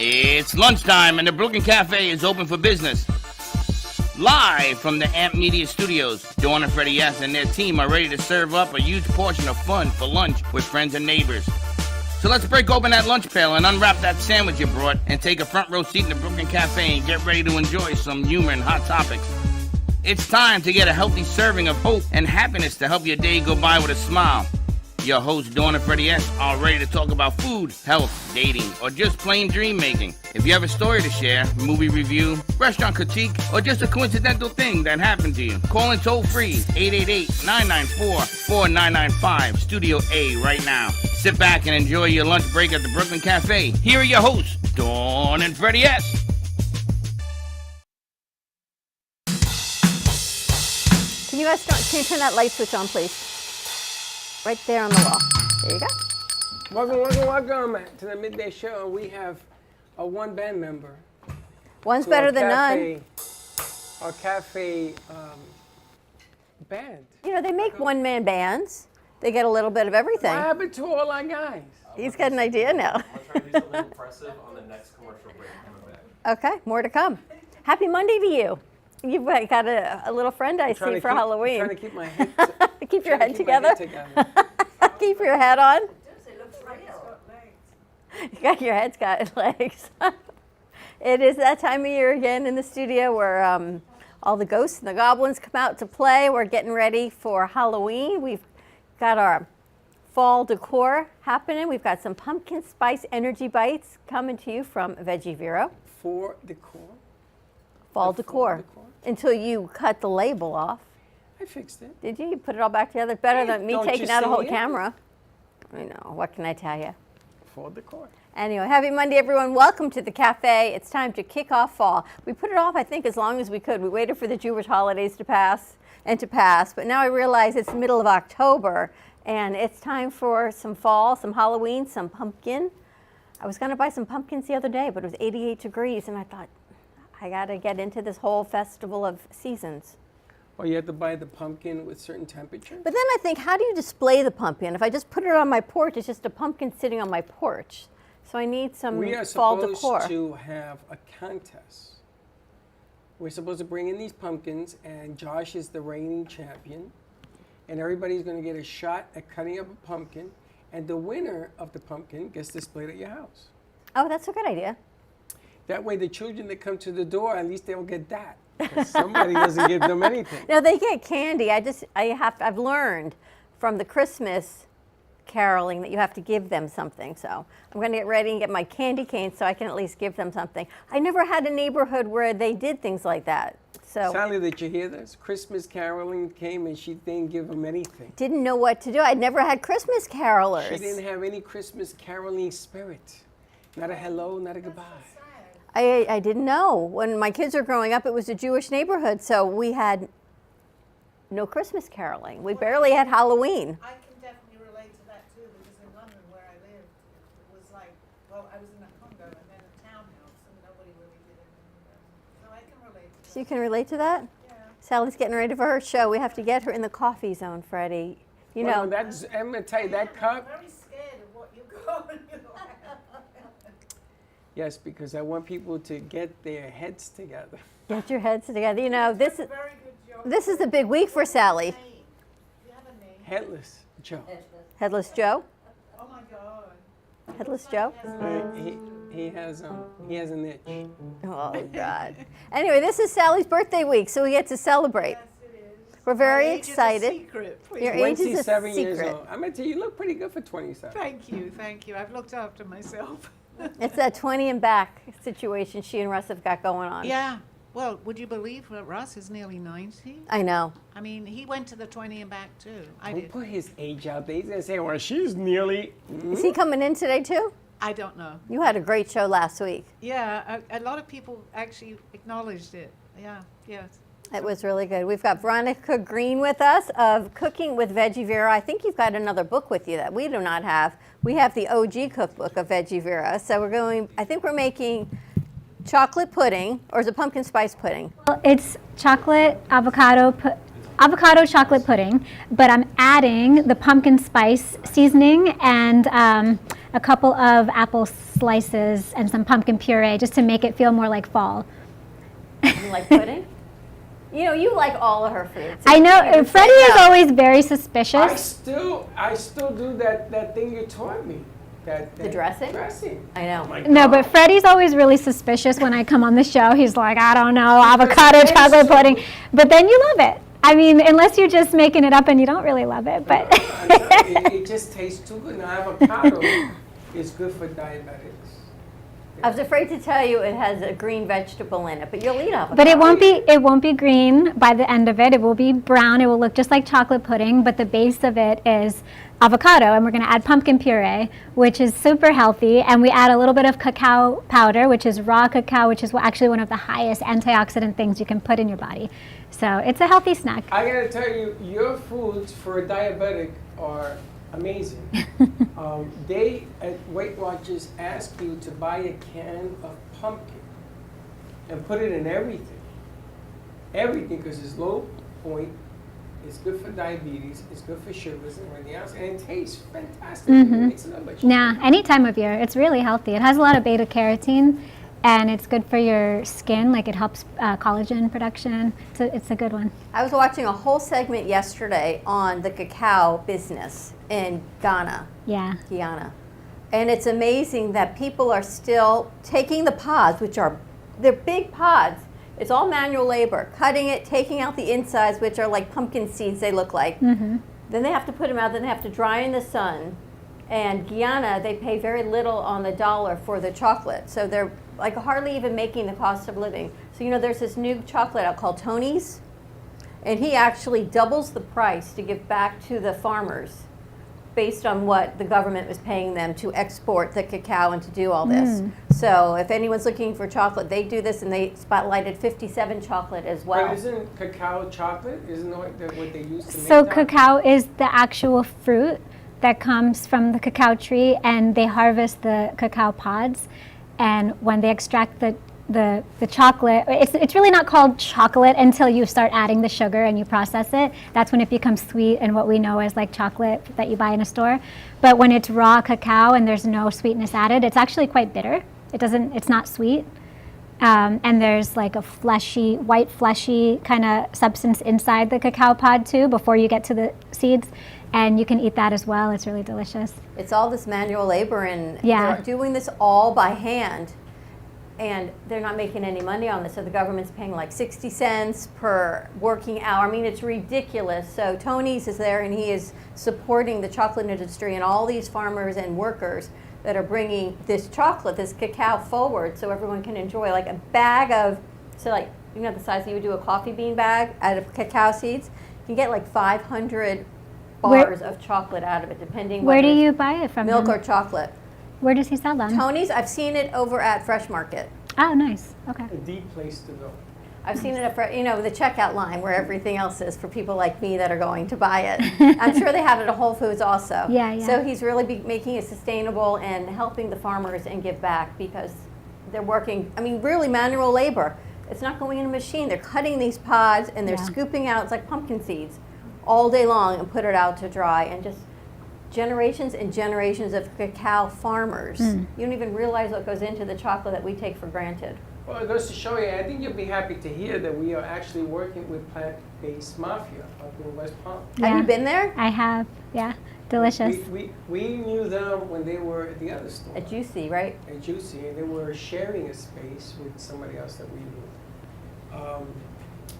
It's lunchtime and the Brooklyn Cafe is open for business. Live from the Amp Media Studios, Dawn and Freddie S. and their team are ready to serve up a huge portion of fun for lunch with friends and neighbors. So let's break open that lunch pail and unwrap that sandwich you brought and take a front row seat in the Brooklyn Cafe and get ready to enjoy some humor and hot topics. It's time to get a healthy serving of hope and happiness to help your day go by with a smile. Your hosts, Dawn and Freddie S., are ready to talk about food, health, dating, or just plain dream making. If you have a story to share, movie review, restaurant critique, or just a coincidental thing that happened to you, call in toll free 888-994-4995, Studio A right now. Sit back and enjoy your lunch break at the Brooklyn Cafe. Here are your hosts, Dawn and Freddie S. Can you turn that light switch on, please? Right there on the wall. There you go. Welcome to the Midday Show. We have a one band member. One's better than none. Our cafe band. You know, they make one-man bands. They get a little bit of everything. What happened to all our guys? He's got an idea now. I'm trying to do something impressive on the next commercial break. Okay, more to come. Happy Monday to you. You've got a little friend I see for Halloween. I'm trying to keep my head Keep your head together. Keep your head on. You got your head's got legs. It is that time of year again in the studio where all the ghosts and the goblins come out to play. We're getting ready for Halloween. We've got our fall decor happening. We've got some pumpkin spice energy bites coming to you from Veggie Vero. For decor? Fall decor. Until you cut the label off. I fixed it. Did you? You put it all back together? Better than me taking out a whole it? camera. I know. What can I tell you? For decor. Anyway, happy Monday, everyone. Welcome to the cafe. It's time to kick off fall. We put it off, I think, as long as we could. We waited for the Jewish holidays to pass, but now I realize it's the middle of October, and it's time for some fall, some Halloween, some pumpkin. I was going to buy some pumpkins the other day, but it was 88 degrees, and I thought, I got to get into this whole festival of seasons. Or you have to buy the pumpkin with certain temperature? But then I think, how do you display the pumpkin? If I just put it on my porch, it's just a pumpkin sitting on my porch. So I need some fall decor. We are supposed to have a contest. We're supposed to bring in these pumpkins, and Josh is the reigning champion. And everybody's going to get a shot at cutting up a pumpkin. And the winner of the pumpkin gets displayed at your house. Oh, that's a good idea. That way the children that come to the door, at least they'll get that. Somebody doesn't give them anything. No, they get candy. I've learned from the Christmas caroling that you have to give them something. So I'm going to get ready and get my candy cane so I can at least give them something. I never had a neighborhood where they did things like that. So Sally, did you hear this? Christmas caroling came and she didn't give them anything. Didn't know what to do. I'd never had Christmas carolers. She didn't have any Christmas caroling spirit. Not a hello, not a goodbye. I didn't know. When my kids were growing up, it was a Jewish neighborhood, so we had no Christmas caroling. We barely had Halloween. I can definitely relate to that too, because in London where I lived, it was like, well, I was in a condo and then a townhouse, and nobody really did it. So I can relate to that. So you can relate to that? Yeah. Sally's getting ready for her show. We have to get her in the coffee zone, Freddie. You know. That's, I'm going to tell you, that cup. I'm very scared of what you're going to do. Yes, because I want people to get their heads together. Get your heads together. You know, this is Very good job. this is the big week for Sally. You have a name. Headless Joe. Headless Joe. Oh my God. Headless Joe. He has an itch. Oh God. Anyway, this is Sally's birthday week, so we get to celebrate. Yes, it is. We're very My age is a excited. secret, please. Your age is a 27 years secret. old. I'm going to tell you, you look pretty good for 27. Thank you. I've looked after myself. It's that 20 and back situation she and Russ have got going on. Yeah. Well, would you believe that Russ is nearly 90? I know. I mean, he went to the 20 and back too. I Don't did. put his age out there. He's going to say, well, she's nearly... Is he coming in today too? I don't know. You had a great show last week. Yeah, a lot of people actually acknowledged it. Yeah, yes. It was really good. We've got Veronica Green with us of Cooking with Veggie Vero. I think you've got another book with you that we do not have. We have the OG cookbook of Veggie Vero. So I think we're making chocolate pudding, or is it pumpkin spice pudding? Well, it's avocado chocolate pudding, but I'm adding the pumpkin spice seasoning and a couple of apple slices, and some pumpkin puree just to make it feel more like fall. You like pudding? You know, you like all of her foods. I know, Freddie is always very I suspicious. still do that thing you taught me. That The dressing? Dressing. I know. Oh my No, God. but Freddie's always really suspicious when I come on the show. He's like, I don't know, avocado chocolate pudding. But then you love it. I mean, unless you're just making it up and you don't really love it. But I'm telling you, it just tastes too good. Now, avocado is good for diabetics. I was afraid to tell you it has a green vegetable in it, but you'll eat avocado. But it won't be green by the end of it. It will be brown. It will look just like chocolate pudding, but the base of it is avocado, and we're going to add pumpkin puree, which is super healthy, and we add a little bit of cacao powder, which is raw cacao, which is actually one of the highest antioxidant things you can put in your body. So it's a healthy snack. I gotta tell you, your foods for a diabetic are amazing. They at Weight Watchers ask you to buy a can of pumpkin and put it in everything. Everything, because it's low point, it's good for diabetes, it's good for sugars and everything else, and it tastes fantastic. It makes it up much. Yeah, any time of year. It's really healthy. It has a lot of beta carotene, and it's good for your skin. Like, it helps collagen production. So it's a good one. I was watching a whole segment yesterday on the cacao business in Ghana. Yeah. Guyana. And it's amazing that people are still taking the pods, which are, they're big pods. It's all manual labor, cutting it, taking out the insides, which are like pumpkin seeds they look like. Then they have to put them out, then they have to dry in the sun. And Guyana, they pay very little on the dollar for the chocolate. So they're like hardly even making the cost of living. So, you know, there's this new chocolate out called Tony's, and he actually doubles the price to give back to the farmers based on what the government was paying them to export the cacao and to do all this. So if anyone's looking for chocolate, they do this, and they spotlighted 57 chocolate as well. But isn't cacao chocolate? Isn't what they use to make So that? cacao is the actual fruit that comes from the cacao tree, and they harvest the cacao pods. And when they extract the chocolate, it's really not called chocolate until you start adding the sugar and you process it. That's when it becomes sweet and what we know as like chocolate that you buy in a store. But when it's raw cacao and there's no sweetness added, it's actually quite bitter. It's not sweet. And there's like a white fleshy kind of substance inside the cacao pod too before you get to the seeds. And you can eat that as well. It's really delicious. It's all this manual labor, and Yeah. they're doing this all by hand. And they're not making any money on this, so the government's paying like 60 cents per working hour. I mean, it's ridiculous. So Tony's is there, and he is supporting the chocolate industry and all these farmers and workers that are bringing this chocolate, this cacao forward, so everyone can enjoy like a bag of, so like, you know the size that you would do a coffee bean bag out of cacao seeds? You can get like 500 bars of chocolate out of it, depending Where whether do it's you buy it from? milk him? or chocolate. Where does he sell them? Tony's, I've seen it over at Fresh Market. Oh, nice. Okay. A deep place to go. I've seen it at, you know, the checkout line where everything else is for people like me that are going to buy it. I'm sure they have it at Whole Foods also. Yeah, yeah. So he's really making it sustainable and helping the farmers and give back, because they're working, I mean, really manual labor. It's not going in a machine. They're cutting these pods and they're Yeah. scooping out, it's like pumpkin seeds, all day long, and put it out to dry, and just generations and generations of cacao farmers. You don't even realize what goes into the chocolate that we take for granted. Well, it goes to show you, I think you'll be happy to hear that we are actually working with Plant-Based Mafia up in West Palm. Have Yeah. you been there? I have. Yeah. Delicious. We knew them when they were at the other store, At Juicy, right? at Juicy, and they were sharing a space with somebody else that we knew.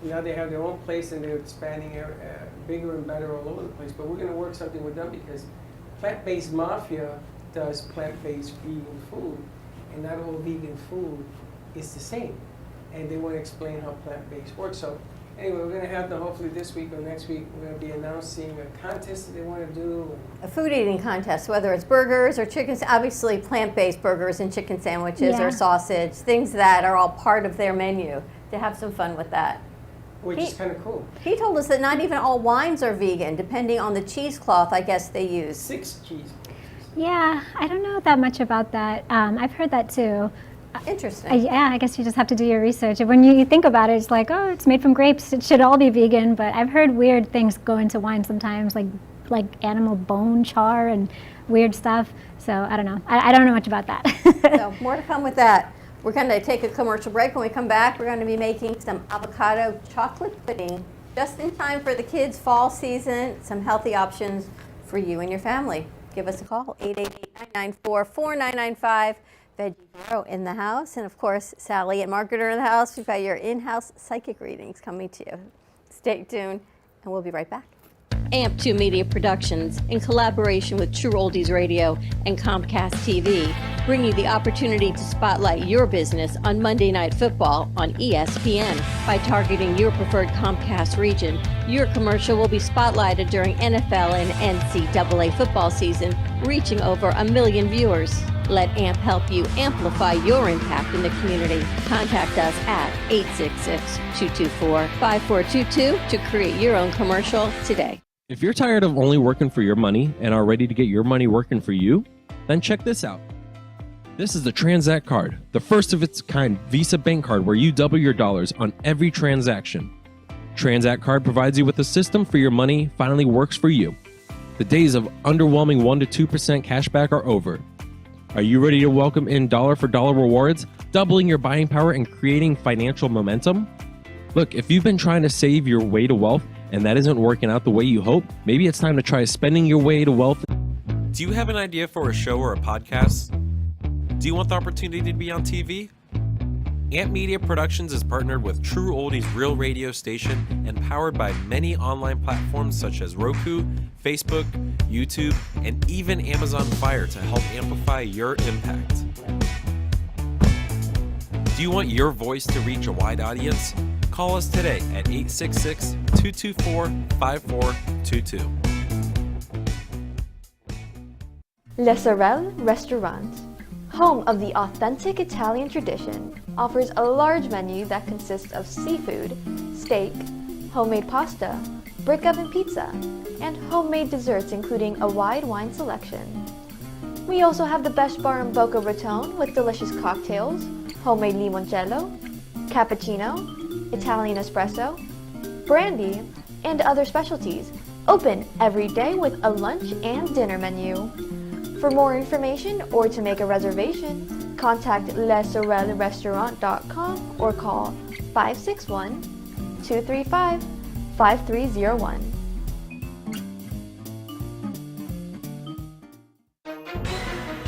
Now they have their own place, and they're expanding bigger and better all over the place. But we're going to work something with them, because Plant-Based Mafia does plant-based vegan food, and not all vegan food is the same. And they want to explain how plant-based works. So anyway, we're going to have them hopefully this week or next week. We're going to be announcing a contest that they want to do. A food eating contest, whether it's burgers or chicken, obviously plant-based burgers and chicken sandwiches Yeah. or sausage, things that are all part of their menu, to have some fun with that. Which is kind of cool. He told us that not even all wines are vegan, depending on the cheesecloth, I guess they use. 6 cheese. Yeah, I don't know that much about that. I've heard that too. Interesting. Yeah, I guess you just have to do your research. And when you think about it, it's like, oh, it's made from grapes. It should all be vegan. But I've heard weird things go into wine sometimes, like animal bone char and weird stuff. So I don't know. I don't know much about that. So more to come with that. We're going to take a commercial break. When we come back, we're going to be making some avocado chocolate pudding just in time for the kids' fall season. Some healthy options for you and your family. Give us a call, 888-994-4995. Veggie Hero in the house. And of course, Sally and Margaret are in the house. We've got your in-house psychic readings coming to you. Stay tuned, and we'll be right back. AMP2 Media Productions, in collaboration with True Oldies Radio and Comcast TV, bring you the opportunity to spotlight your business on Monday Night Football on ESPN. By targeting your preferred Comcast region, your commercial will be spotlighted during NFL and NCAA football season, reaching over 1 million viewers. Let AMP help you amplify your impact in the community. Contact us at 866-224-5422 to create your own commercial today. If you're tired of only working for your money and are ready to get your money working for you, then check this out. This is the Transact card, the first of its kind Visa bank card where you double your dollars on every transaction. Transact card provides you with a system for your money finally works for you. The days of underwhelming 1% to 2% cashback are over. Are you ready to welcome in dollar for dollar rewards, doubling your buying power and creating financial momentum? Look, if you've been trying to save your way to wealth and that isn't working out the way you hope, maybe it's time to try spending your way to wealth. Do you have an idea for a show or a podcast? Do you want the opportunity to be on TV? AMP Media Productions is partnered with True Oldies Real Radio Station and powered by many online platforms such as Roku, Facebook, YouTube, and even Amazon Fire to help amplify your impact. Do you want your voice to reach a wide audience? Call us today at 866-224-5422. Le Sorel Restaurant, home of the authentic Italian tradition, offers a large menu that consists of seafood, steak, homemade pasta, brick oven pizza, and homemade desserts including a wide wine selection. We also have the best bar in Boca Raton with delicious cocktails, homemade limoncello, cappuccino, Italian espresso, brandy, and other specialties, open every day with a lunch and dinner menu. For more information or to make a reservation, contact lesorelrestaurant.com or call 561-235-5301.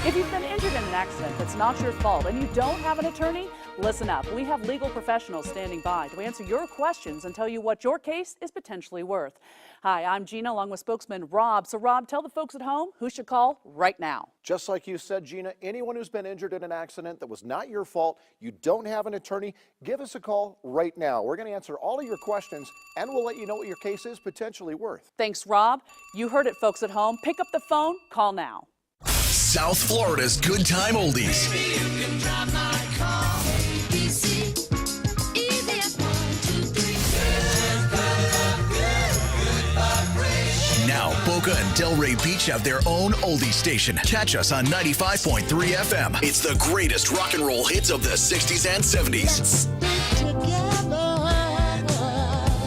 If you've been injured in an accident that's not your fault and you don't have an attorney, listen up. We have legal professionals standing by to answer your questions and tell you what your case is potentially worth. Hi, I'm Gina along with spokesman Rob. So Rob, tell the folks at home who should call right now. Just like you said, Gina, anyone who's been injured in an accident that was not your fault, you don't have an attorney, give us a call right now. We're going to answer all of your questions and we'll let you know what your case is potentially worth. Thanks, Rob. You heard it, folks at home. Pick up the phone, call now. South Florida's Good Time Oldies. Now, Boca and Delray Beach have their own oldie station. Catch us on 95.3 FM. It's the greatest rock and roll hits of the 60s and 70s.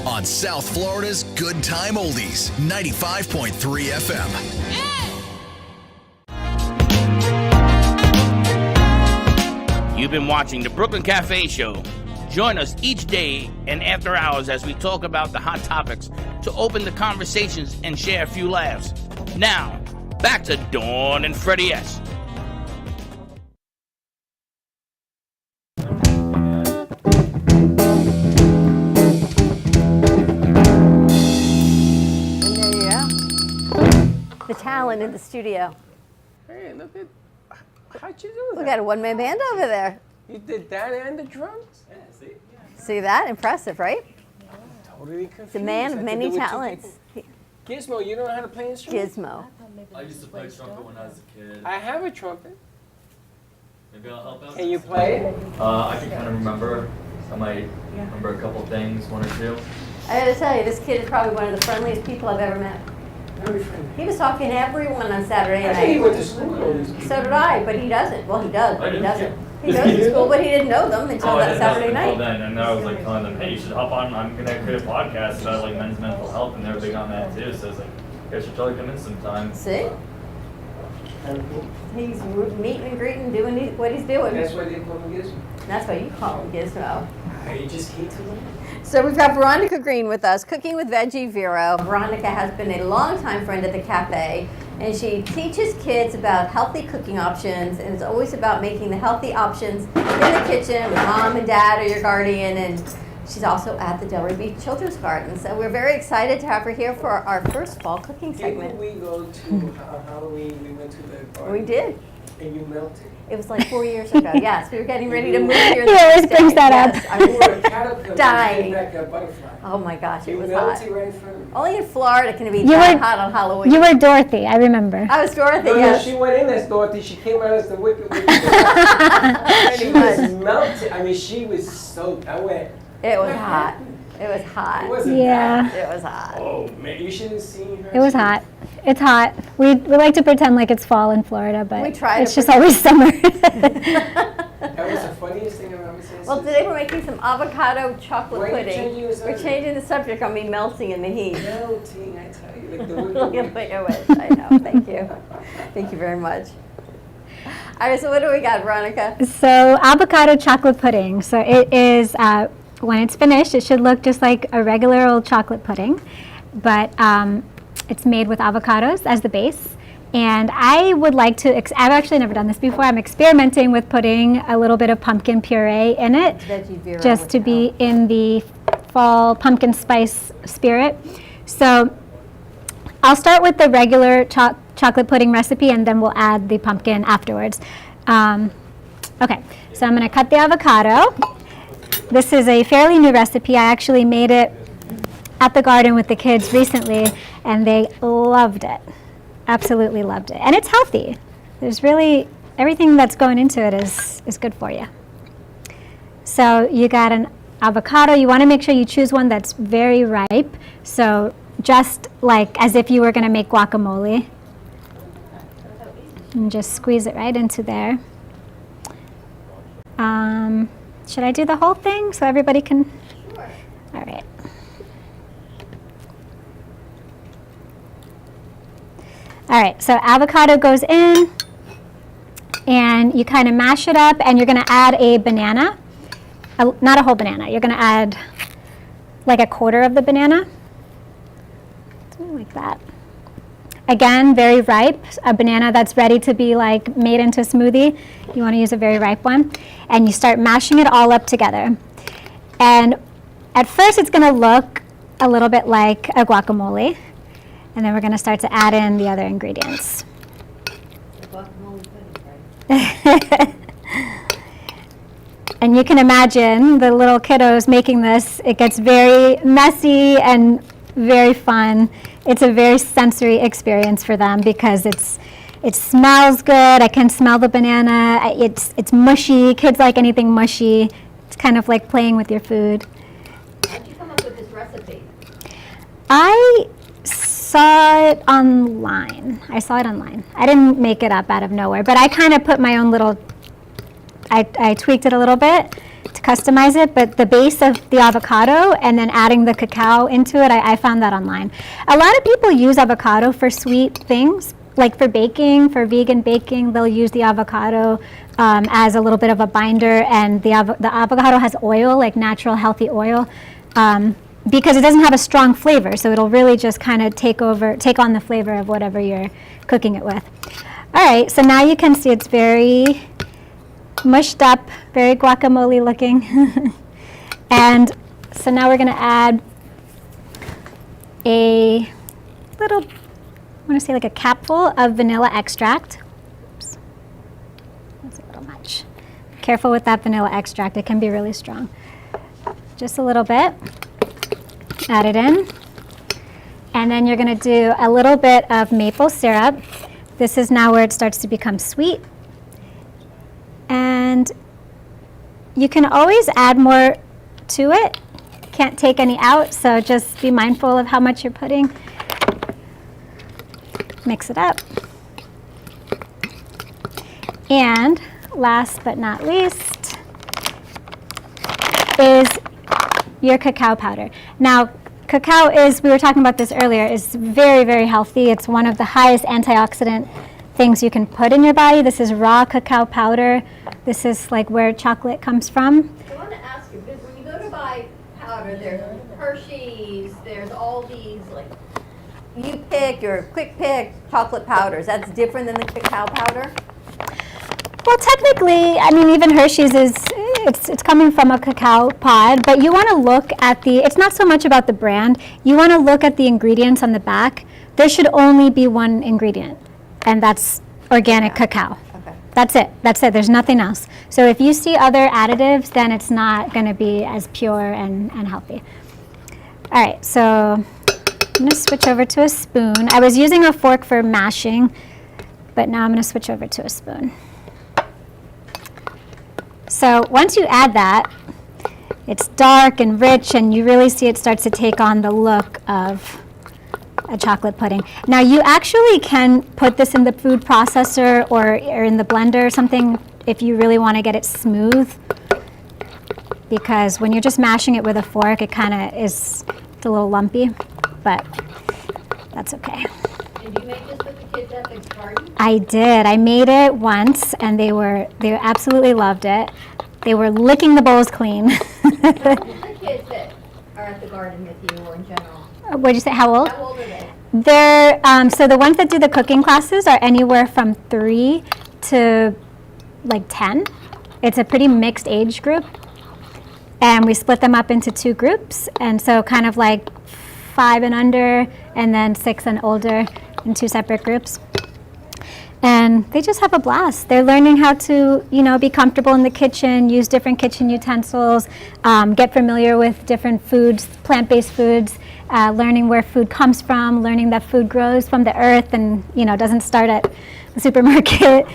On South Florida's Good Time Oldies, 95.3 FM. You've been watching the Brooklyn Cafe Show. Join us each day and after hours as we talk about the hot topics to open the conversations and share a few laughs. Now, back to Dawn and Freddie S. The talent in the studio. Hey, look at, how'd you do that? We got a one-man band over there. You did that and the drums? Yeah, see? See that? Impressive, right? Totally confused. The man of I had to many do it with two talents. people. Gizmo, you don't know how to play instruments? Gizmo. I used to play trumpet when I was a kid. I have a trumpet. Maybe I'll help out. Can you play it? I can kind of remember. I might remember a couple things, one or two. I gotta tell you, this kid is probably one of the friendliest people I've ever met. Very friendly. He was talking to everyone on Saturday I think he night. went to school with all these people. So did I, but he doesn't. Well, he does, but he I doesn't. didn't. He goes to school, but he didn't know them until I that didn't know Saturday until night. then, and I was like telling them, hey, you should hop on. I'm gonna create a podcast about like men's mental health, and they're big on that too. So I was like, you guys should totally come in sometime. See? He's meeting and greeting, doing what he's doing. That's why they call him Gizmo. That's why you call him Gizmo. You just hate to learn. So we've got Veronica Green with us, Cooking with Veggie Vero. Veronica has been a longtime friend at the cafe, and she teaches kids about healthy cooking options, and it's always about making the healthy options in the kitchen with mom and dad or your guardian, and she's also at the Delray Beach Children's Garden. So we're very excited to have her here for our first fall cooking segment. Didn't we go to Halloween? We went to the garden. We did. And you melted. It was like 4 years ago. Yes, we were getting ready to move here. He always brings that up. You were a caterpillar. Dying. You came back a butterfly. Oh my gosh, it You was hot. melted right in front of me. Only in Florida can it be You that were- hot on Halloween. You were Dorothy, I remember. I was Dorothy, No, yes. she went in as Dorothy. She came out as the wicked witch. She was. was melted. I mean, she was soaked. I went. It was hot. It was hot. It wasn't Yeah. bad. It was hot. Oh man, you should have seen her. It was hot. It's hot. We like to pretend like it's fall in Florida, but We try to it's just pretend. always summer. That was the funniest thing I've ever seen. Well, today we're making some avocado chocolate Why are you pudding. changing the We're subject? changing the subject on me melting in the heat. Melting, I tell you, like the Look wicked at witch. the wish. I know. Thank you. Thank you very much. All right, so what do we got, Veronica? So avocado chocolate pudding. So it is, when it's finished, it should look just like a regular old chocolate pudding, but it's made with avocados as the base. And I would like to, I've actually never done this before, I'm experimenting with putting a little bit of pumpkin puree in it, Veggie Vero just with to be in the fall pumpkin spice spirit. So I'll start with the regular chocolate pudding recipe, and then we'll add the pumpkin afterwards. Okay, so I'm going to cut the avocado. This is a fairly new recipe. I actually made it at the garden with the kids recently, and they loved it. Absolutely loved it. And it's healthy. There's really, everything that's going into it is good for you. So you got an avocado. You want to make sure you choose one that's very ripe. So just like as if you were going to make guacamole. And just squeeze it right into there. Should I do the whole thing so everybody can? Sure. All right. All right, so avocado goes in, and you kind of mash it up, and you're going to add a banana, not a whole banana. You're going to add like a quarter of the banana, something like that. Again, very ripe, a banana that's ready to be like made into a smoothie. You want to use a very ripe one. And you start mashing it all up together. And at first it's going to look a little bit like a guacamole. And then we're going to start to add in the other ingredients. And you can imagine the little kiddos making this. It gets very messy and very fun. It's a very sensory experience for them because it smells good. I can smell the banana. It's mushy. Kids like anything mushy. It's kind of like playing with your food. How did you come up with this recipe? I saw it online. I didn't make it up out of nowhere, but I kind of put my own little, I tweaked it a little bit to customize it, but the base of the avocado and then adding the cacao into it, I found that online. A lot of people use avocado for sweet things, like for baking, for vegan baking, they'll use the avocado as a little bit of a binder, and the avocado has oil, like natural healthy oil, because it doesn't have a strong flavor, so it'll really just kind of take on the flavor of whatever you're cooking it with. All right, so now you can see it's very mushed up, very guacamole looking. And so now we're going to add a little, I want to say like a capful of vanilla extract. Oops. That's a little much. Careful with that vanilla extract, it can be really strong. Just a little bit. Add it in. And then you're going to do a little bit of maple syrup. This is now where it starts to become sweet. And you can always add more to it. Can't take any out, so just be mindful of how much you're putting. Mix it up. And last but not least is your cacao powder. Now, cacao is, we were talking about this earlier, is very, very healthy. It's one of the highest antioxidant things you can put in your body. This is raw cacao powder. This is like where chocolate comes from. I want to ask you, because when you go to buy powder, there's Hershey's, there's all these, like, you pick your quick pick chocolate powders. That's different than the cacao powder? Well, technically, I mean, even Hershey's it's coming from a cacao pod, but you want to look at it's not so much about the brand. You want to look at the ingredients on the back. There should only be one ingredient, and that's organic cacao. Okay. That's it. There's nothing else. So if you see other additives, then it's not going to be as pure and healthy. All right, so I'm going to switch over to a spoon. I was using a fork for mashing, but now I'm going to switch over to a spoon. So once you add that, it's dark and rich, and you really see it starts to take on the look of a chocolate pudding. Now you actually can put this in the food processor or in the blender or something if you really want to get it smooth, because when you're just mashing it with a fork, it kind of is, it's a little lumpy, but that's okay. And do you make this with the kids at the garden? I did. I made it once, and they absolutely loved it. They were licking the bowls clean. Who's the kids that are at the garden with you, or in general? What'd you say? How old? How old are they? They're so the ones that do the cooking classes are anywhere from 3 to like 10. It's a pretty mixed age group, and we split them up into 2 groups, and so kind of like 5 and under, and then 6 and older in 2 separate groups. And they just have a blast. They're learning how to, be comfortable in the kitchen, use different kitchen utensils, get familiar with different foods, plant-based foods, learning where food comes from, learning that food grows from the earth and, doesn't start at the supermarket.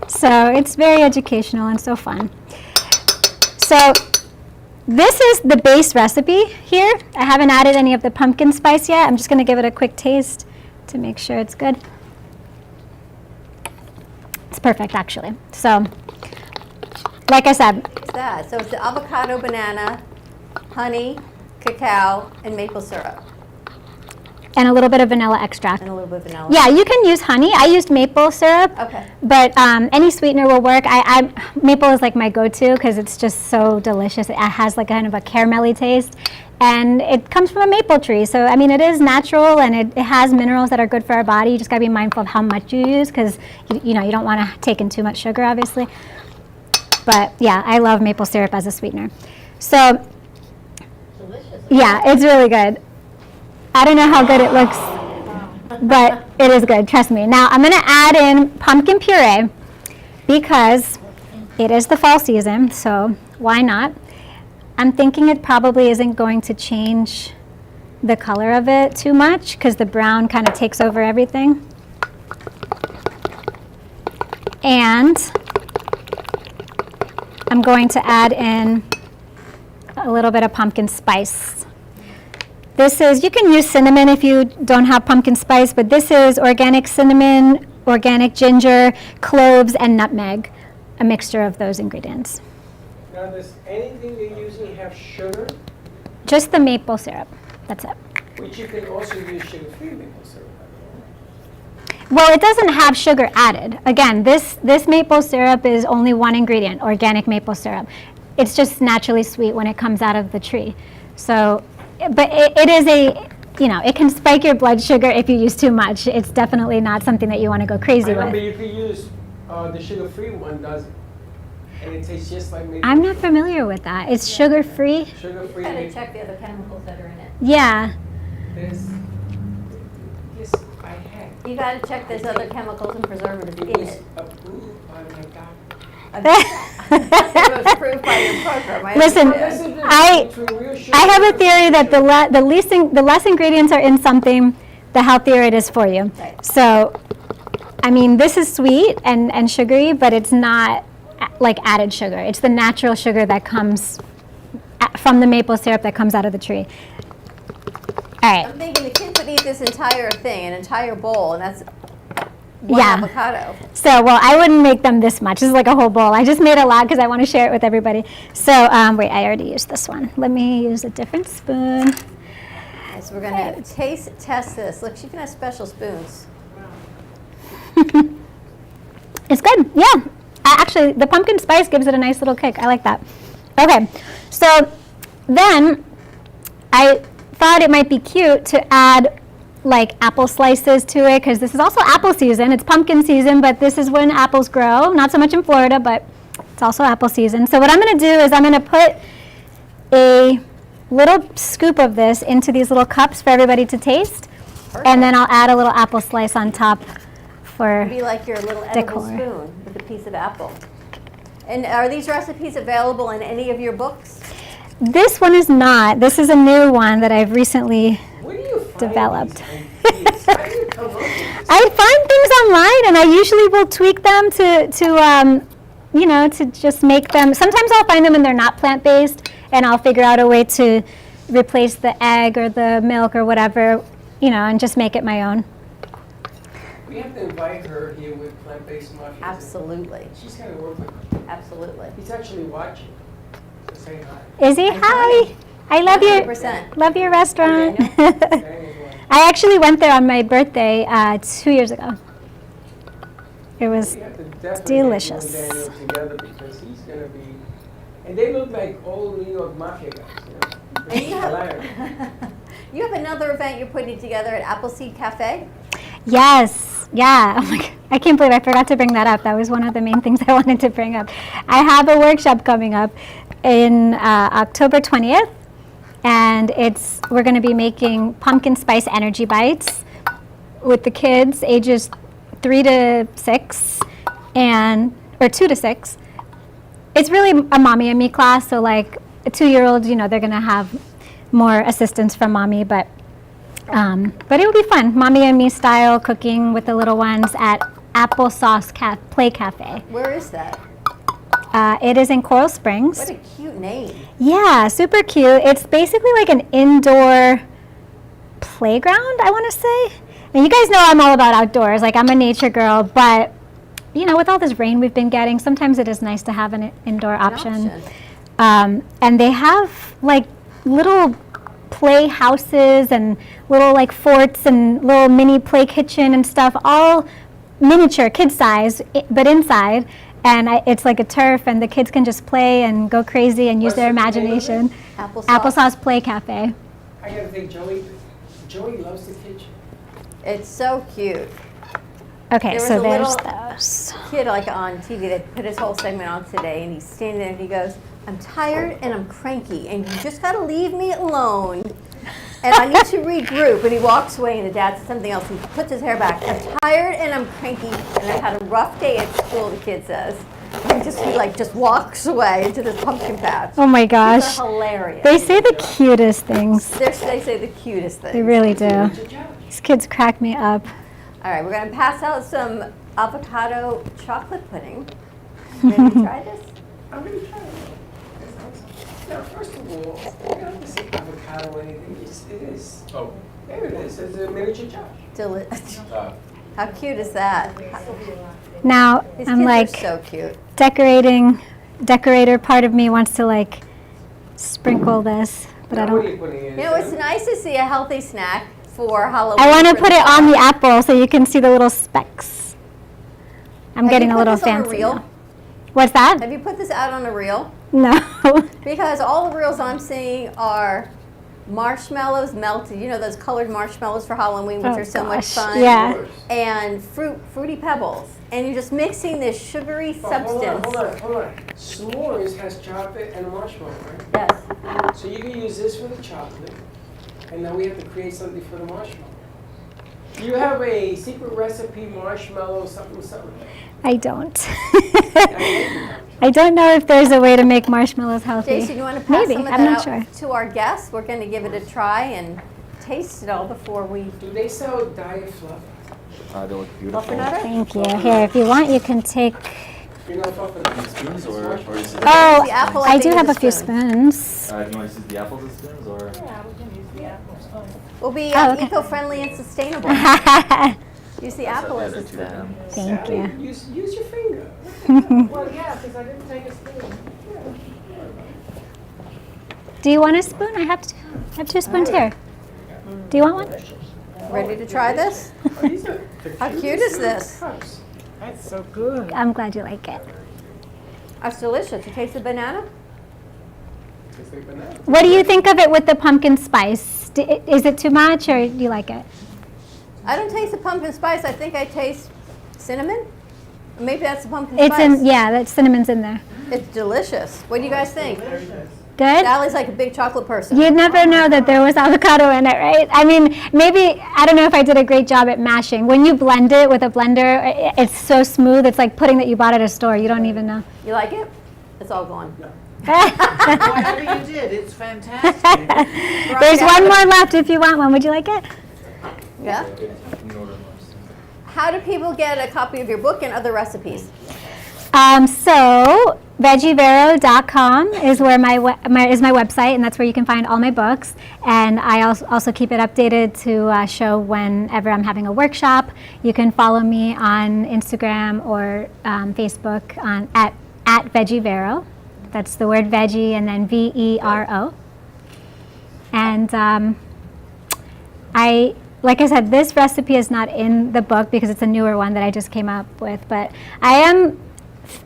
So it's very educational and so fun. So this is the base recipe here. I haven't added any of the pumpkin spice yet. I'm just going to give it a quick taste to make sure it's good. It's perfect, actually. So, like I said. What's that? So it's the avocado, banana, honey, cacao, and maple syrup. And a little bit of vanilla extract. And a little bit of vanilla. Yeah, you can use honey. I used maple syrup. Okay. But any sweetener will work. Maple is like my go-to because it's just so delicious. It has like kind of a caramelly taste. And it comes from a maple tree. So, I mean, it is natural, and it has minerals that are good for our body. You just got to be mindful of how much you use because, you don't want to take in too much sugar, obviously. But, yeah, I love maple syrup as a sweetener. So, Delicious. yeah, it's really good. I don't know how good it looks, but it is good, trust me. Now, I'm going to add in pumpkin puree because it is the fall season, so why not? I'm thinking it probably isn't going to change the color of it too much because the brown kind of takes over everything. And I'm going to add in a little bit of pumpkin spice. This is, you can use cinnamon if you don't have pumpkin spice, but this is organic cinnamon, organic ginger, cloves, and nutmeg, a mixture of those ingredients. Now, does anything you're using have sugar? Just the maple syrup, that's it. Which you can also use sugar-free maple syrup. Well, it doesn't have sugar added. Again, this maple syrup is only one ingredient, organic maple syrup. It's just naturally sweet when it comes out of the tree. So, but it is it can spike your blood sugar if you use too much. It's definitely not something that you want to go crazy with. But you could use the sugar-free one, doesn't it? And it tastes just like maple. I'm not familiar with that. It's sugar-free? Sugar-free. You gotta check the other chemicals that are in it. Yeah. This I had. You gotta check there's other chemicals and preservatives in it. Approved by my doctor. It was approved by your program. Listen, I have a theory that the less ingredients are in something, the healthier it is for you. Right. So, I mean, this is sweet and sugary, but it's not like added sugar. It's the natural sugar that comes from the maple syrup that comes out of the tree. All right. I'm thinking the kids would eat this entire thing, an entire bowl, and that's one avocado. So, well, I wouldn't make them this much. This is like a whole bowl. I just made a lot because I want to share it with everybody. So, wait, I already used this one. Let me use a different spoon. Okay, so we're going to taste test this. Look, she can have special spoons. It's good. Yeah. Actually, the pumpkin spice gives it a nice little kick. I like that. Okay. So then I thought it might be cute to add like apple slices to it, because this is also apple season. It's pumpkin season, but this is when apples grow. Not so much in Florida, but it's also apple season. So what I'm going to do is I'm going to put a little scoop of this into these little cups for everybody to taste. Perfect. And then I'll add a little apple slice on top for It'd be like your little edible decor. spoon with a piece of apple. And are these recipes available in any of your books? This one is not. This is a new one that I've recently developed. I find things online, and I usually will tweak them to just make them. Sometimes I'll find them and they're not plant-based, and I'll figure out a way to replace the egg or the milk or whatever, and just make it my own. We have to invite her here with plant-based muffins. Absolutely. She's going to work with them. Absolutely. He's actually watching. So say hi. Is he? Hi. I love 100%. Love your restaurant. I actually went there on my birthday 2 years ago. It was delicious. Daniel together, because he's going to be, and they look like old New York mafia guys. You have another event you're putting together at Appleseed Cafe? Yes. Yeah. Oh my God. I can't believe I forgot to bring that up. That was one of the main things I wanted to bring up. I have a workshop coming up in October 20th, and we're going to be making pumpkin spice energy bites with the kids ages 3 to 6 or 2 to 6. It's really a mommy and me class, so like a 2-year-old, they're going to have more assistance from mommy, but it will be fun. Mommy and me style cooking with the little ones at Applesauce Play Cafe. Where is that? It is in Coral Springs. What a cute name. Yeah, super cute. It's basically like an indoor playground, I want to say. And you guys know I'm all about outdoors. Like, I'm a nature girl, but with all this rain we've been getting, sometimes it is nice to have an indoor option. And they have like little play houses and little like forts and little mini play kitchen and stuff, all miniature, kid size, but inside. And it's like a turf, and the kids can just play and go crazy and use their imagination. Applesauce Play Cafe. I gotta think, Joey loves the kitchen. It's so cute. Okay, so there's those. Kid like on TV that put his whole segment on today, and he's standing there and he goes, "I'm tired and I'm cranky, and you just gotta leave me alone. And I need to regroup." And he walks away, and the dad says something else. He puts his hair back. "I'm tired and I'm cranky, and I've had a rough day at school," the kid says. And he just walks away into this pumpkin patch. Oh my gosh. These are hilarious. They say the cutest things. They say the cutest things. They really do. These kids crack me up. All right, we're going to pass out some avocado chocolate pudding. Ready to try this? I'm going to try it. Now, first of all, you don't have to say avocado or anything. It is. Oh. There it is. It's a miniature Josh. How cute is that? Now, These I'm kids like, are so cute. decorator part of me wants to like sprinkle this, but I don't. It's nice to see a healthy snack for Halloween. I want to put it on the apple so you can see the little specks. I'm getting a little fancy now. What's that? Have you put this out on a reel? No. Because all the reels I'm seeing are marshmallows melted. Those colored marshmallows for Halloween, which are so much fun. Yeah. And fruity pebbles. And you're just mixing this sugary substance. Hold on. S'mores has chocolate and marshmallow, right? Yes. So you can use this for the chocolate, and now we have to create something for the marshmallow. Do you have a secret recipe marshmallow something? I don't. I don't know if there's a way to make marshmallows healthy. Jason, you want to pass Maybe. some of I'm that not out sure. to our guests? We're going to give it a try and taste it all before we... Do they sell diet fluff? They look beautiful. Thank you. Here, if you want, you can take. You're not talking spoons or is it? Oh, The apple, I do think, have is a few spoon. spoons. Do you want to use the apples as spoons or? Yeah, we can use the apples. We'll be okay. eco-friendly and sustainable. Use the apple as a spoon. Thank you. Use your finger. Well, yeah, because I didn't take a spoon. Do you want a spoon? I have 2 spoons here. Do you want one? Ready to try this? How cute is this? That's so good. I'm glad you like it. That's delicious. You taste the banana? Tastes like banana. What do you think of it with the pumpkin spice? Is it too much, or do you like it? I don't taste the pumpkin spice. I think I taste cinnamon. Maybe that's the pumpkin It's spice. that cinnamon's in there. It's delicious. What do you guys think? Good? Sally's like a big chocolate person. You'd never know that there was avocado in it, right? I mean, maybe, I don't know if I did a great job at mashing. When you blend it with a blender, it's so smooth. It's like pudding that you bought at a store. You don't even know. You like it? It's all gone. Whatever you did, it's fantastic. There's one more left if you want one. Would you like it? Yeah? How do people get a copy of your book and other recipes? So veggievero.com is where my website, and that's where you can find all my books. And I also keep it updated to show whenever I'm having a workshop. You can follow me on Instagram or Facebook at veggievero. That's the word veggie and then VERO. And like I said, this recipe is not in the book because it's a newer one that I just came up with, but I am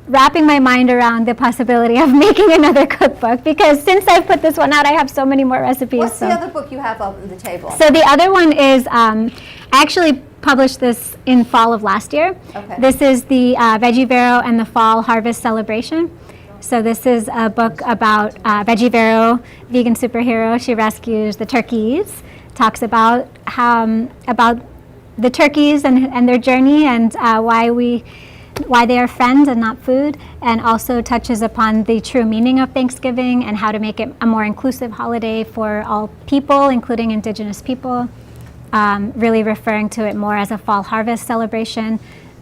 wrapping my mind around the possibility of making another cookbook, because since I've put this one out, I have so many more recipes. What's the other book you have up on the table? So the other one is, I actually published this in fall of last year. Okay. This is the Veggievero and the Fall Harvest Celebration. So this is a book about Veggievero, vegan superhero. She rescues the turkeys, talks about the turkeys and their journey and why they are friends and not food, and also touches upon the true meaning of Thanksgiving and how to make it a more inclusive holiday for all people, including Indigenous people, really referring to it more as a fall harvest celebration,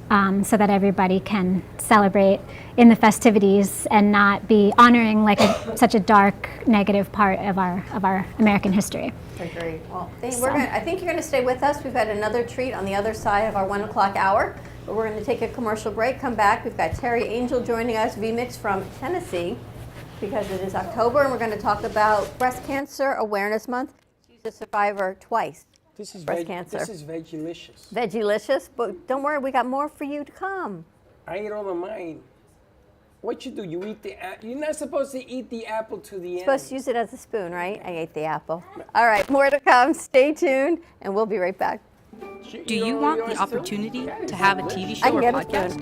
so that everybody can celebrate in the festivities and not be honoring like such a dark, negative part of our American history. Great. Well, I think you're going to stay with us. We've got another treat on the other side of our 1 o'clock hour. But we're going to take a commercial break, come back. We've got Terry Angel joining us, VMix from Tennessee, because it is October, and we're going to talk about Breast Cancer Awareness Month. She's a survivor twice. This is breast cancer. This is Veggilicious. Veggilicious, but don't worry, we got more for you to come. I ate all of mine. What you do? You eat the apple. You're not supposed to eat the apple to the end. Supposed to use it as a spoon, right? I ate the apple. All right, more to come. Stay tuned, and we'll be right back. Do you want the opportunity to have a TV show or podcast?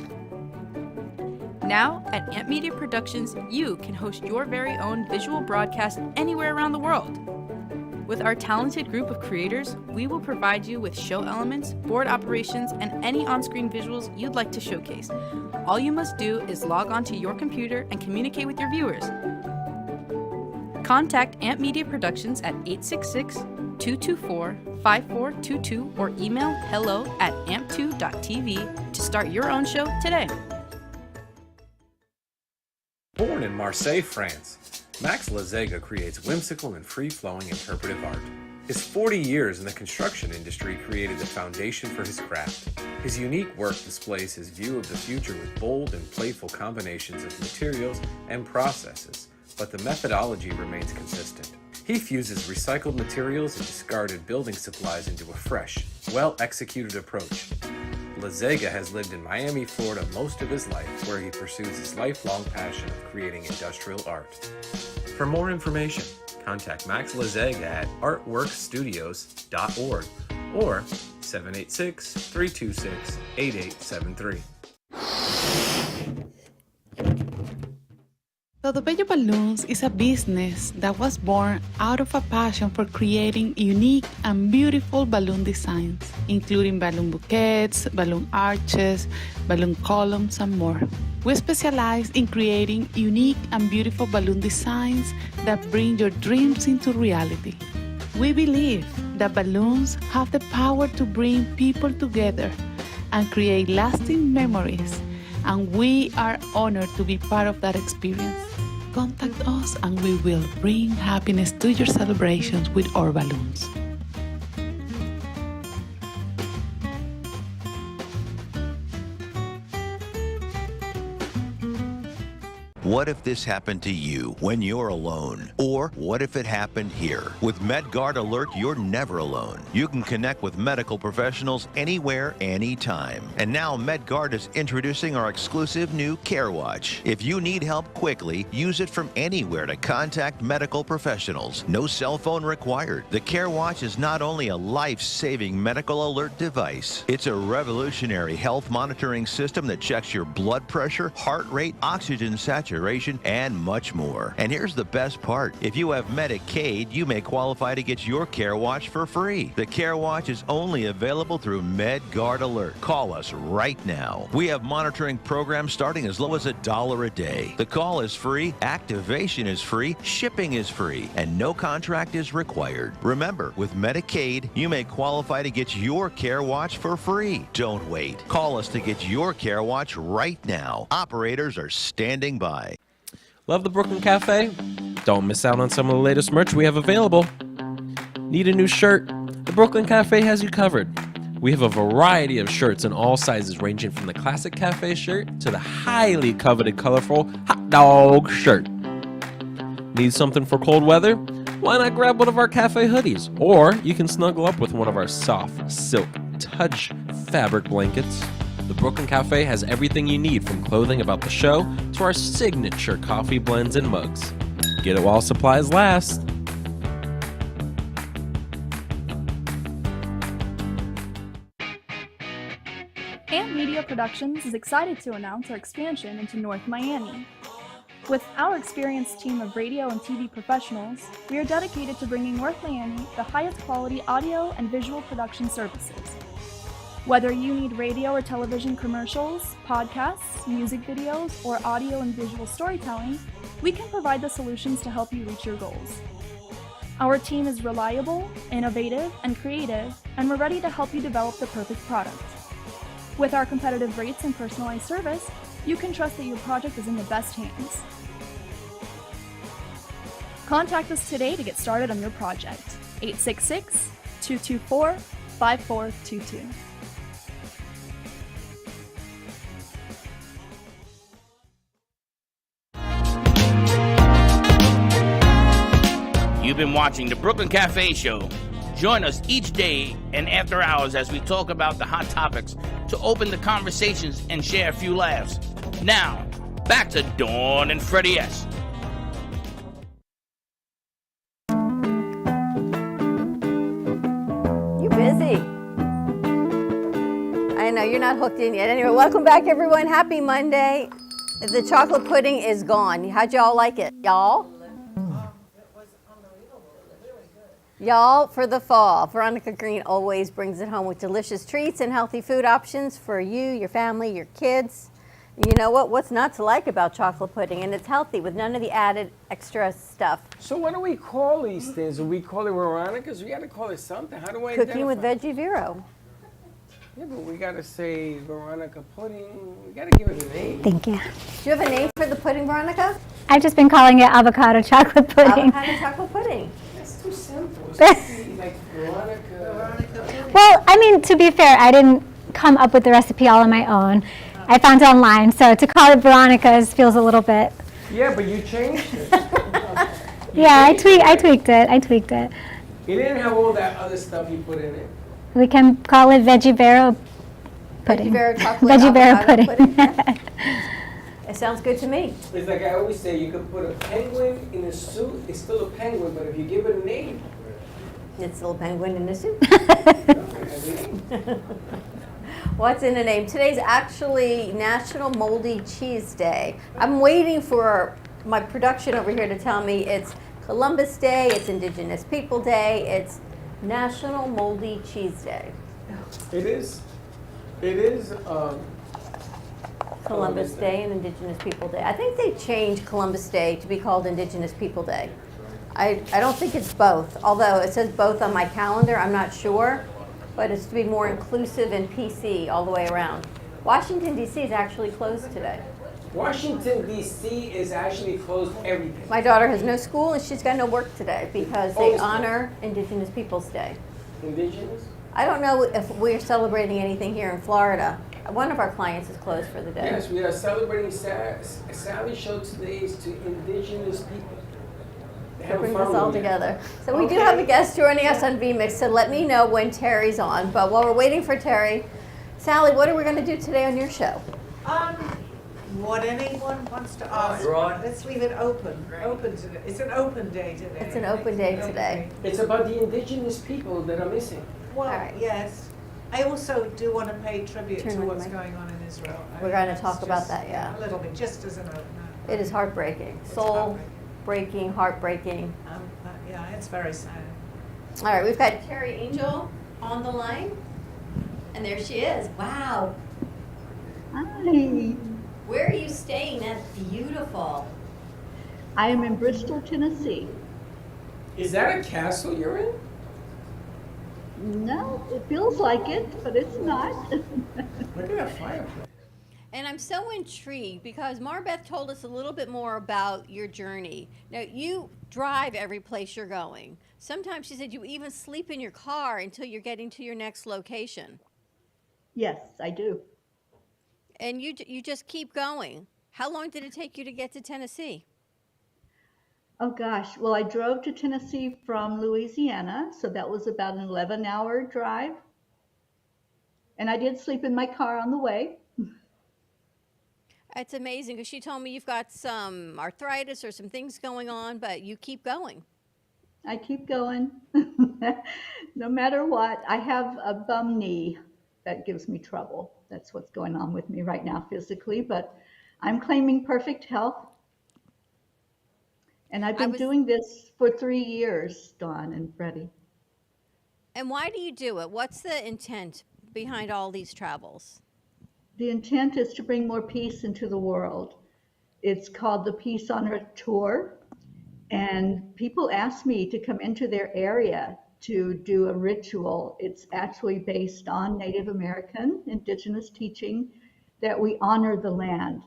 Now, at Amp Media Productions, you can host your very own visual broadcast anywhere around the world. With our talented group of creators, we will provide you with show elements, board operations, and any on-screen visuals you'd like to showcase. All you must do is log onto your computer and communicate with your viewers. Contact Amp Media Productions at 866-224-5422 or email hello@amp2.tv to start your own show today. Born in Marseille, France, Max Lazega creates whimsical and free-flowing interpretive art. His 40 years in the construction industry created the foundation for his craft. His unique work displays his view of the future with bold and playful combinations of materials and processes, but the methodology remains consistent. He fuses recycled materials and discarded building supplies into a fresh, well-executed approach. Lazega has lived in Miami, Florida most of his life, where he pursues his lifelong passion of creating industrial art. For more information, contact Max Lazega at artworkstudios.org or 786-326-8873. Todo Bello Balloons is a business that was born out of a passion for creating unique and beautiful balloon designs, including balloon bouquets, balloon arches, balloon columns, and more. We specialize in creating unique and beautiful balloon designs that bring your dreams into reality. We believe that balloons have the power to bring people together and create lasting memories, and we are honored to be part of that experience. Contact us and we will bring happiness to your celebrations with our balloons. What if this happened to you when you're alone? Or what if it happened here? With MedGuard Alert, you're never alone. You can connect with medical professionals anywhere, anytime. And now MedGuard is introducing our exclusive new CareWatch. If you need help quickly, use it from anywhere to contact medical professionals. No cell phone required. The CareWatch is not only a life-saving medical alert device, it's a revolutionary health monitoring system that checks your blood pressure, heart rate, oxygen saturation, and much more. And here's the best part. If you have Medicaid, you may qualify to get your CareWatch for free. The CareWatch is only available through MedGuard Alert. Call us right now. We have monitoring programs starting as low as $1 a day. The call is free, activation is free, shipping is free, and no contract is required. Remember, with Medicaid, you may qualify to get your CareWatch for free. Don't wait. Call us to get your CareWatch right now. Operators are standing by. Love the Brooklyn Cafe? Don't miss out on some of the latest merch we have available. Need a new shirt? The Brooklyn Cafe has you covered. We have a variety of shirts in all sizes, ranging from the classic cafe shirt to the highly coveted colorful hot dog shirt. Need something for cold weather? Why not grab one of our cafe hoodies? Or you can snuggle up with one of our soft silk touch fabric blankets. The Brooklyn Cafe has everything you need, from clothing about the show to our signature coffee blends and mugs. Get it while supplies last. Amp Media Productions is excited to announce our expansion into North Miami. With our experienced team of radio and TV professionals, we are dedicated to bringing North Miami the highest quality audio and visual production services. Whether you need radio or television commercials, podcasts, music videos, or audio and visual storytelling, we can provide the solutions to help you reach your goals. Our team is reliable, innovative, and creative, and we're ready to help you develop the perfect product. With our competitive rates and personalized service, you can trust that your project is in the best hands. Contact us today to get started on your project. 866-224-5422. You've been watching the Brooklyn Cafe Show. Join us each day and after hours as we talk about the hot topics to open the conversations and share a few laughs. Now, back to Dawn and Freddie S. You busy? I know, you're not hooked in yet. Anyway, welcome back, everyone. Happy Monday. The chocolate pudding is gone. How'd y'all like it? Y'all? Y'all, for the fall, Veronica Green always brings it home with delicious treats and healthy food options for you, your family, your kids. You know what? What's not to like about chocolate pudding? And it's healthy with none of the added extra stuff. So what do we call these things? Do we call it Veronica's? We got to call it something. How do I Cooking with identify? Veggie Vero. Yeah, but we got to say Veronica pudding. We got to give it a name. Thank you. Do you have a name for the pudding, Veronica? I've just been calling it avocado chocolate pudding. Avocado chocolate pudding. That's too simple. Like Veronica. Well, I mean, to be fair, I didn't come up with the recipe all on my own. I found it online, so to call it Veronica's feels a little bit. Yeah, but you changed it. Yeah, I tweaked it. It didn't have all that other stuff you put in it. We can call it Veggie Vero pudding. Veggie Vero pudding. It sounds good to me. It's like I always say, you could put a penguin in a suit. It's still a penguin, but if you give it a name, it's still a penguin in a suit. What's in a name? Today's actually National Moldy Cheese Day. I'm waiting for my production over here to tell me it's Columbus Day, it's Indigenous People Day, it's National Moldy Cheese Day. It is Columbus Day and Indigenous People Day. I think they changed Columbus Day to be called Indigenous People Day. I don't think it's both, although it says both on my calendar, I'm not sure, but it's to be more inclusive and PC all the way around. Washington, D.C. is actually closed today. Washington, D.C. is actually closed every day. My daughter has no school and she's got no work today because they honor Indigenous Peoples Day. Indigenous? I don't know if we're celebrating anything here in Florida. one of our clients is closed for the day. Yes, we are celebrating Sally's show today is to indigenous people. To bring us all together. So we do have a guest joining us on VMix, so let me know when Terry's on. But while we're waiting for Terry, Sally, what are we going to do today on your show? What anyone wants to ask. Let's leave it open. Open today. It's an open day today. It's an open day today. It's about the indigenous people that are missing. Well, yes. I also do want to pay tribute to what's going on in Israel. We're going to talk about that, yeah. A little bit, just as an opener. It is heartbreaking. Soul-breaking, heartbreaking. Yeah, it's very sad. All right, we've got Terry Angel on the line. And there she is. Wow. Hi. Where are you staying? That's beautiful. I am in Bristol, Tennessee. Is that a castle you're in? No, it feels like it, but it's not. Look at that fireplace. And I'm so intrigued because Marbeth told us a little bit more about your journey. Now, you drive every place you're going. Sometimes she said you even sleep in your car until you're getting to your next location. Yes, I do. And you just keep going. How long did it take you to get to Tennessee? Oh gosh, well, I drove to Tennessee from Louisiana, so that was about an 11-hour drive. And I did sleep in my car on the way. It's amazing because she told me you've got some arthritis or some things going on, but you keep going. I keep going. No matter what, I have a bum knee that gives me trouble. That's what's going on with me right now physically, but I'm claiming perfect health. And I've been doing this for 3 years, Dawn and Freddie. And why do you do it? What's the intent behind all these travels? The intent is to bring more peace into the world. It's called the Peace on Earth Tour. And people ask me to come into their area to do a ritual. It's actually based on Native American indigenous teaching that we honor the land.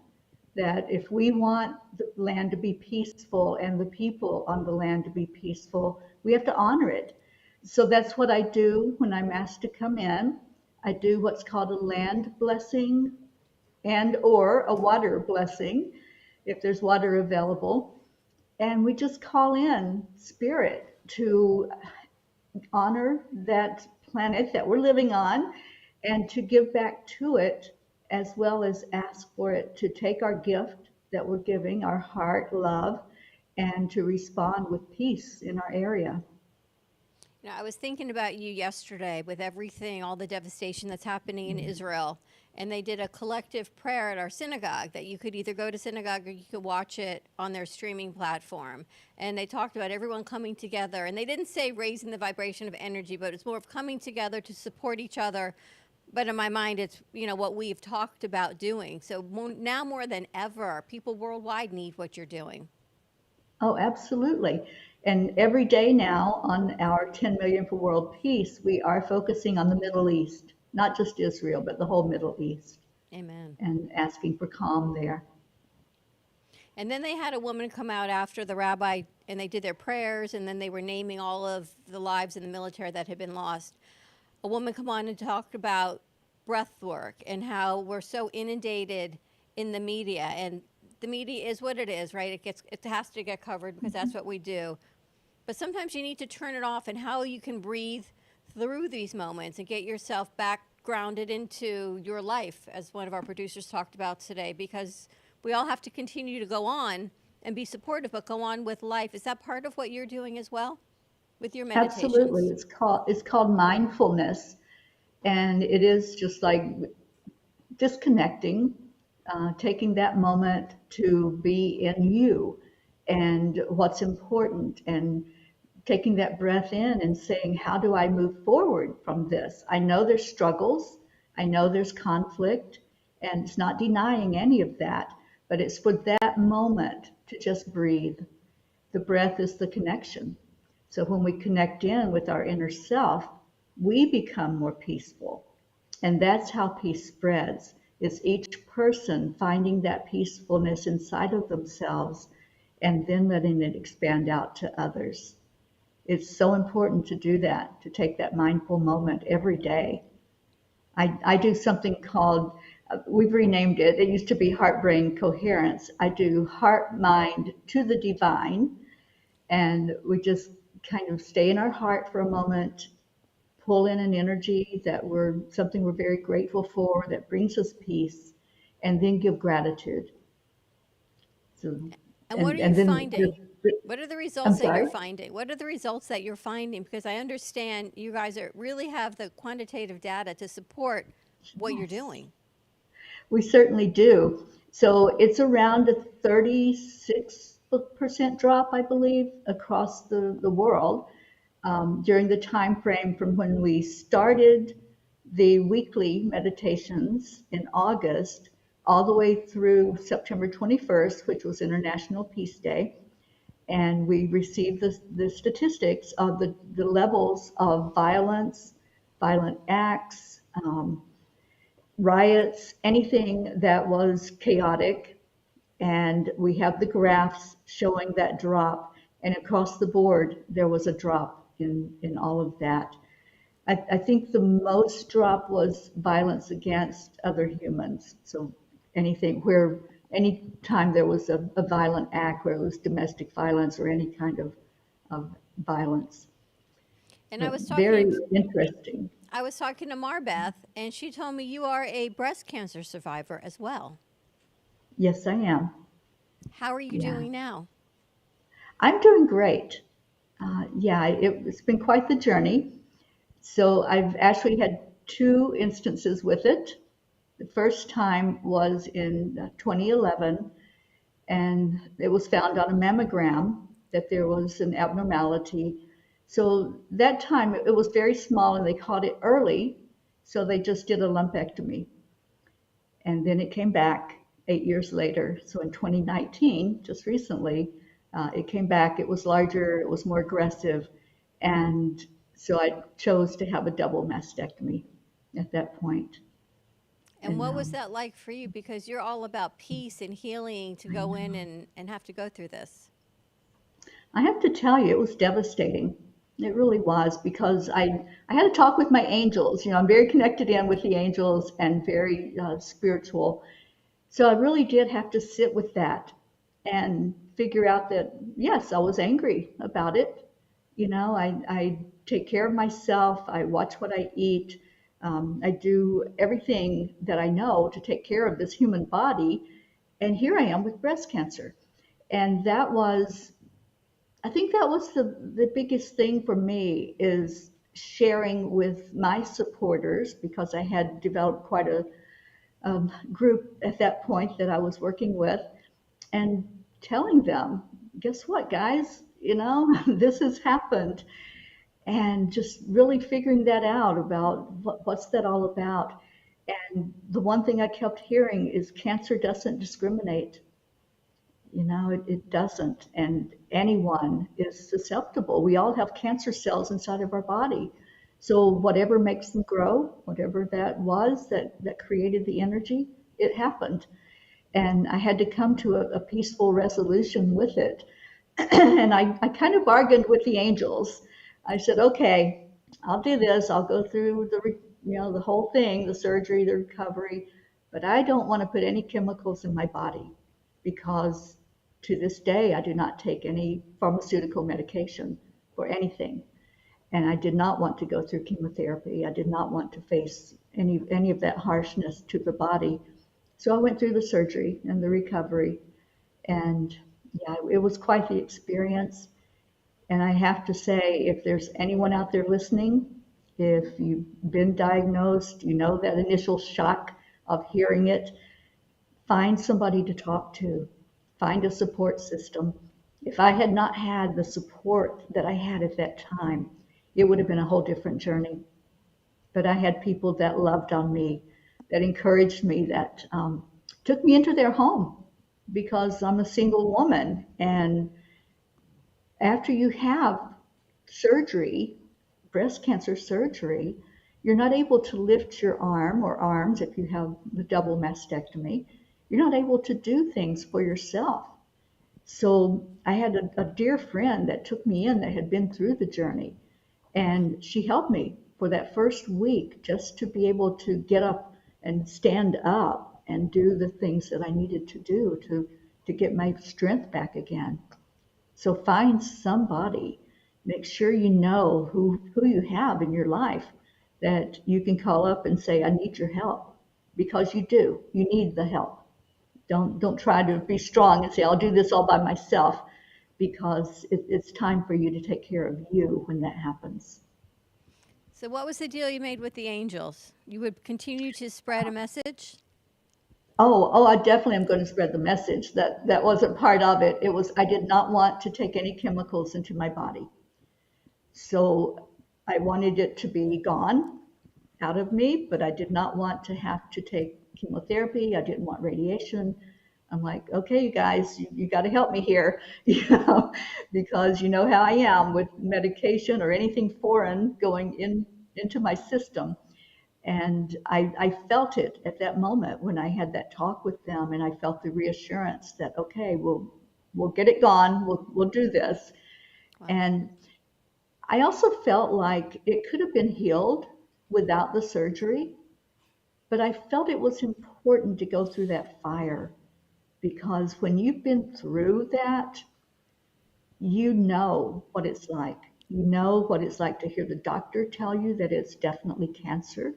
That if we want the land to be peaceful and the people on the land to be peaceful, we have to honor it. So that's what I do when I'm asked to come in. I do what's called a land blessing and or a water blessing, if there's water available. And we just call in spirit to honor that planet that we're living on and to give back to it, as well as ask for it to take our gift that we're giving, our heart, love, and to respond with peace in our area. You know, I was thinking about you yesterday with everything, all the devastation that's happening in Israel, and they did a collective prayer at our synagogue that you could either go to synagogue or you could watch it on their streaming platform. And they talked about everyone coming together, and they didn't say raising the vibration of energy, but it's more of coming together to support each other. But in my mind, it's, you know, what we've talked about doing. So now more than ever, people worldwide need what you're doing. Oh, absolutely. And every day now on our 10 Million for World Peace, we are focusing on the Middle East, not just Israel, but the whole Middle East. Amen. And asking for calm there. And then they had a woman come out after the rabbi, and they did their prayers, and then they were naming all of the lives in the military that had been lost. A woman come on and talked about breath work and how we're so inundated in the media, and the media is what it is, right? It has to get covered because that's what we do. But sometimes you need to turn it off, and how you can breathe through these moments and get yourself back grounded into your life, as one of our producers talked about today, because we all have to continue to go on and be supportive, but go on with life. Is that part of what you're doing as well with your meditations? Absolutely. It's called mindfulness, and it is just like disconnecting, taking that moment to be in you and what's important, and taking that breath in and saying, how do I move forward from this? I know there's struggles, I know there's conflict, and it's not denying any of that, but it's for that moment to just breathe. The breath is the connection. So when we connect in with our inner self, we become more peaceful. And that's how peace spreads, is each person finding that peacefulness inside of themselves and then letting it expand out to others. It's so important to do that, to take that mindful moment every day. I do something called, we've renamed it. It used to be Heart Brain Coherence. I do heart mind to the divine, and we just kind of stay in our heart for a moment, pull in an energy that something we're very grateful for, that brings us peace, and then give gratitude. So, And what are you finding? What are the results that you're finding? What are the results that you're finding? Because I understand you guys really have the quantitative data to support what you're doing. We certainly do. So it's around a 36% drop, I believe, across the world during the time frame from when we started the weekly meditations in August all the way through September 21st, which was International Peace Day. And we received the statistics of the levels of violence, violent acts, riots, anything that was chaotic. And we have the graphs showing that drop. And across the board, there was a drop in all of that. I think the most drop was violence against other humans. So anything where any time there was a violent act, where it was domestic violence or any kind of violence. And I was talking very interesting. I was talking to Marbeth, and she told me you are a breast cancer survivor as well. Yes, I am. How are you doing now? I'm doing great. It's been quite the journey. So I've actually had 2 instances with it. The first time was in 2011, and it was found on a mammogram that there was an abnormality. So that time it was very small, and they caught it early, so they just did a lumpectomy. And then it came back 8 years later. So in 2019, just recently, it came back. It was larger, it was more aggressive, and so I chose to have a double mastectomy at that point. And what was that like for you? Because you're all about peace and healing, to go in and have to go through this. I have to tell you, it was devastating. It really was, because I had to talk with my angels. You know, I'm very connected in with the angels and very spiritual. So I really did have to sit with that and figure out that, yes, I was angry about it. You know, I take care of myself. I watch what I eat. I do everything that I know to take care of this human body. And here I am with breast cancer. And that was, I think that was the biggest thing for me, is sharing with my supporters, because I had developed quite a group at that point that I was working with, and telling them, guess what, guys, you know, this has happened. And just really figuring that out about what's that all about. And the one thing I kept hearing is cancer doesn't discriminate. You know, it doesn't. And anyone is susceptible. We all have cancer cells inside of our body. So whatever makes them grow, whatever that was that created the energy, it happened. And I had to come to a peaceful resolution with it. And I kind of bargained with the angels. I said, okay, I'll do this. I'll go through the whole thing, the surgery, the recovery, but I don't want to put any chemicals in my body, because to this day, I do not take any pharmaceutical medication for anything. And I did not want to go through chemotherapy. I did not want to face any of that harshness to the body. So I went through the surgery and the recovery, and it was quite the experience. And I have to say, if there's anyone out there listening, if you've been diagnosed, you know that initial shock of hearing it, find somebody to talk to, find a support system. If I had not had the support that I had at that time, it would have been a whole different journey. But I had people that loved on me, that encouraged me, that took me into their home, because I'm a single woman. And after you have surgery, breast cancer surgery, you're not able to lift your arm or arms if you have the double mastectomy. You're not able to do things for yourself. So I had a dear friend that took me in, that had been through the journey, and she helped me. for that first week, just to be able to get up and stand up and do the things that I needed to do to get my strength back again. So find somebody, make sure you know who you have in your life that you can call up and say, I need your help, because you do. You need the help. Don't try to be strong and say, I'll do this all by myself, because it's time for you to take care of you when that happens. So what was the deal you made with the Angels? You would continue to spread a message? Oh, I definitely am going to spread the message. That wasn't part of it. It was, I did not want to take any chemicals into my body. So I wanted it to be gone out of me, but I did not want to have to take chemotherapy. I didn't want radiation. I'm like, okay, you guys, you got to help me here, because you know how I am with medication or anything foreign going into my system. And I felt it at that moment when I had that talk with them, and I felt the reassurance that, okay, we'll get it gone. We'll do this. Wow. And I also felt like it could have been healed without the surgery, but I felt it was important to go through that fire, because when you've been through that, you know what it's like. You know what it's like to hear the doctor tell you that it's definitely cancer.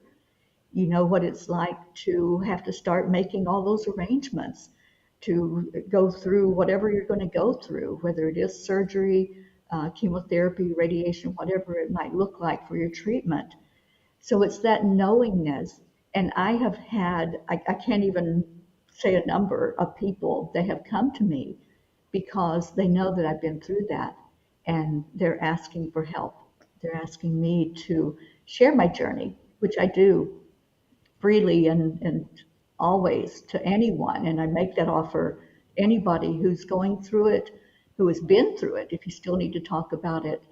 You know what it's like to have to start making all those arrangements to go through whatever you're going to go through, whether it is surgery, chemotherapy, radiation, whatever it might look like for your treatment. So it's that knowingness. And I have had, I can't even say a number of people that have come to me because they know that I've been through that, and they're asking for help. They're asking me to share my journey, which I do freely and always to anyone. And I make that offer anybody who's going through it, who has been through it, if you still need to talk about it,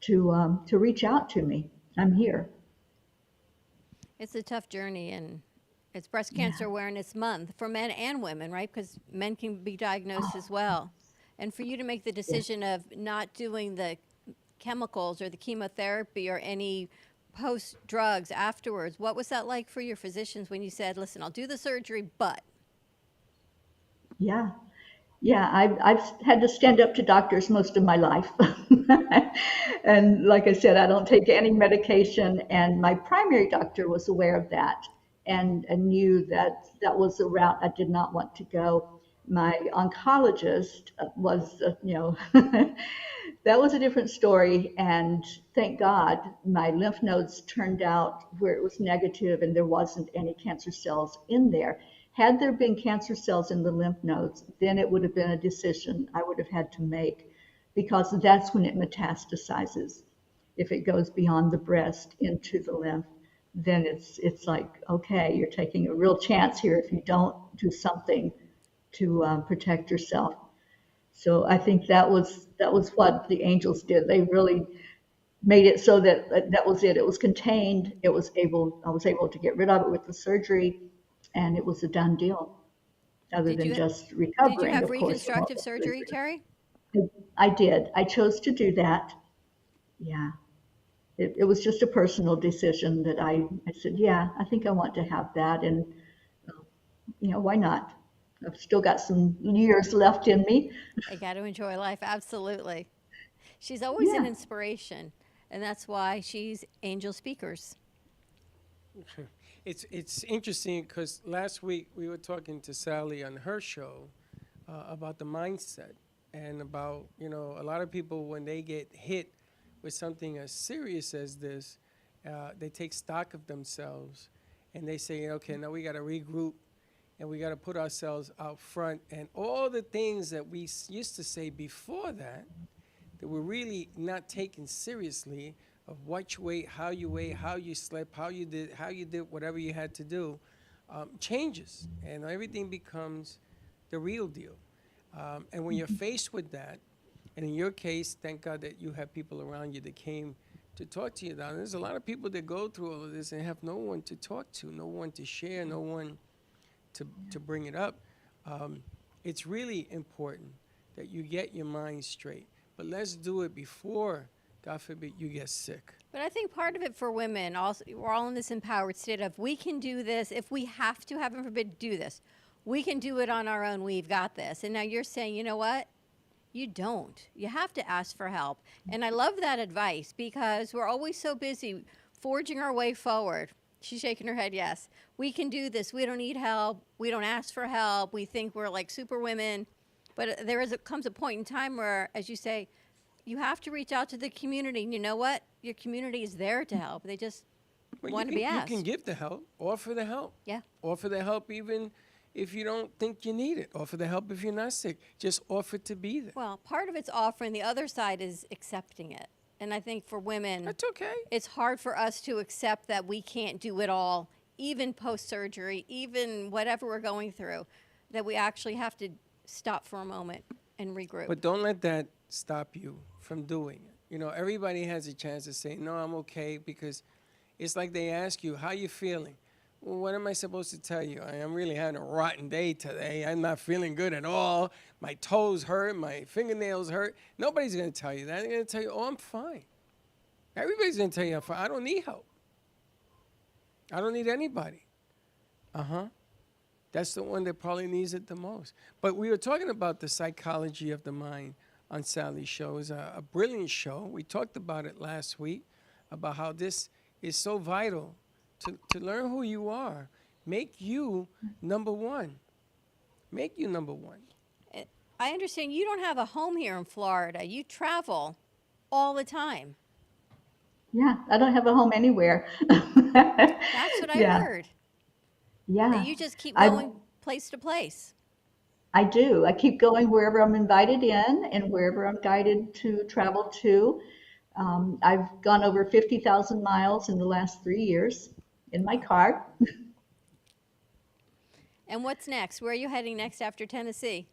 to reach out to me. I'm here. It's a tough journey, and it's Breast Cancer Awareness Month for men and women, right? Because men can be diagnosed as well. And for you to make the decision of not doing the chemicals or the chemotherapy or any post drugs afterwards, what was that like for your physicians when you said, listen, I'll do the surgery, but? Yeah, I've had to stand up to doctors most of my life. And like I said, I don't take any medication, and my primary doctor was aware of that and knew that that was a route I did not want to go. My oncologist was, that was a different story, and thank God my lymph nodes turned out where it was negative and there wasn't any cancer cells in there. Had there been cancer cells in the lymph nodes, then it would have been a decision I would have had to make, because that's when it metastasizes. If it goes beyond the breast into the lymph, then it's like, okay, you're taking a real chance here if you don't do something to protect yourself. So I think that was what the Angels did. They really made it so that that was it. It was contained. I was able to get rid of it with the surgery, and it was a done deal. Other than just recovering. Did you have of course, reconstructive surgery, Terry? I did. I chose to do that. Yeah. It was just a personal decision that I said, yeah, I think I want to have that. And, why not? I've still got some years left in me. I got to enjoy life. Absolutely. She's always an inspiration, and that's why she's Angel Speakers. It's interesting because last week we were talking to Sally on her show about the mindset and about, a lot of people, when they get hit with something as serious as this, they take stock of themselves and they say, okay, now we got to regroup and we got to put ourselves out front. And all the things that we used to say before that were really not taken seriously, of what you ate, how you slept, how you did whatever you had to do, changes, and everything becomes the real deal. And when you're faced with that, and in your case, thank God that you have people around you that came to talk to you about it. There's a lot of people that go through all of this and have no one to talk to, no one to share, no one to bring it up. It's really important that you get your mind straight. But let's do it before God forbid you get sick. But I think part of it for women, also, we're all in this empowered state of we can do this. If we have to, heaven forbid, do this, we can do it on our own. We've got this. And now you're saying, you know what? You don't. You have to ask for help. And I love that advice because we're always so busy forging our way forward. She's shaking her head, yes. We can do this. We don't need help. We don't ask for help. We think we're like super women. But comes a point in time where, as you say, you have to reach out to the community. And you know what? Your community is there to help. They just want to be asked. You can give the help, offer the help. Yeah. Offer the help even if you don't think you need it. Offer the help if you're not sick. Just offer to be there. Well, part of it's offering. The other side is accepting it. And I think for women, that's okay. It's hard for us to accept that we can't do it all, even post-surgery, even whatever we're going through, that we actually have to stop for a moment and regroup. But don't let that stop you from doing it. You know, everybody has a chance to say, no, I'm okay, because it's like they ask you, how you feeling? Well, what am I supposed to tell you? I'm really having a rotten day today. I'm not feeling good at all. My toes hurt. My fingernails hurt. Nobody's going to tell you that. They're going to tell you, oh, I'm fine. Everybody's going to tell you I'm fine. I don't need help. I don't need anybody. That's the one that probably needs it the most. But we were talking about the psychology of the mind on Sally's show. It was a brilliant show. We talked about it last week, about how this is so vital to learn who you are. Make you number one. Make you number one. I understand you don't have a home here in Florida. You travel all the time. Yeah, I don't have a home anywhere. That's what I heard. Yeah. That you just keep going place to place. I do. I keep going wherever I'm invited in and wherever I'm guided to travel to. I've gone over 50,000 miles in the last 3 years in my car. And what's next? Where are you heading next after Tennessee?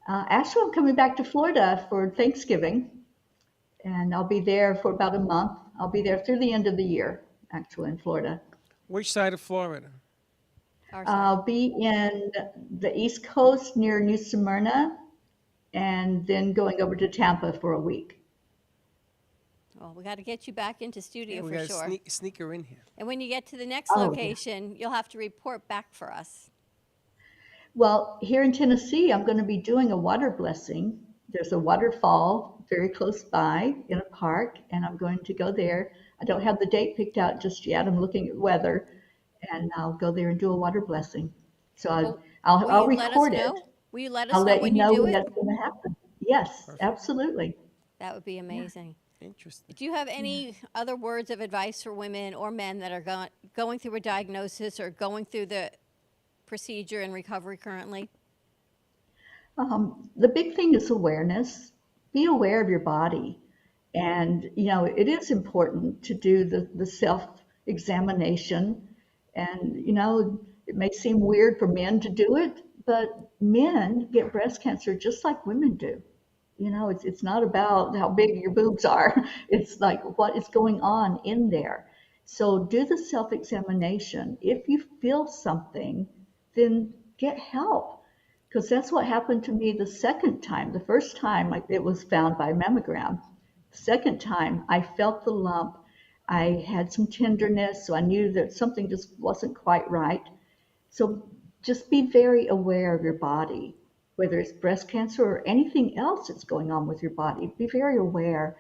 Actually, I'm coming back to Florida for Thanksgiving, and I'll be there for about a month. I'll be there through the end of the year, actually, in Florida. Which side of Florida? I'll be in the East Coast near New Smyrna, and then going over to Tampa for a week. Well, we got to get you back into studio we for gotta sure. Sneak her in here. And when you get to the next Oh, yeah. location, you'll have to report back for us. Well, here in Tennessee, I'm going to be doing a water blessing. There's a waterfall very close by in a park, and I'm going to go there. I don't have the date picked out just yet. I'm looking at weather, and I'll go there and do a water blessing. So I'll record it. Will you let us I'll know let when you you know do when it? that's going to happen. Yes, Perfect. absolutely. That would be amazing. Interesting. Do you have any other words of advice for women or men that are going through a diagnosis or going through the procedure and recovery currently? The big thing is awareness. Be aware of your body. And, you know, it is important to do the self-examination. And, you know, it may seem weird for men to do it, but men get breast cancer just like women do. You know, it's not about how big your boobs are. It's like what is going on in there. So do the self-examination. If you feel something, then get help. Because that's what happened to me the second time. The first time it was found by mammogram. The second time I felt the lump. I had some tenderness, so I knew that something just wasn't quite right. So just be very aware of your body. Whether it's breast cancer or anything else that's going on with your body, be very aware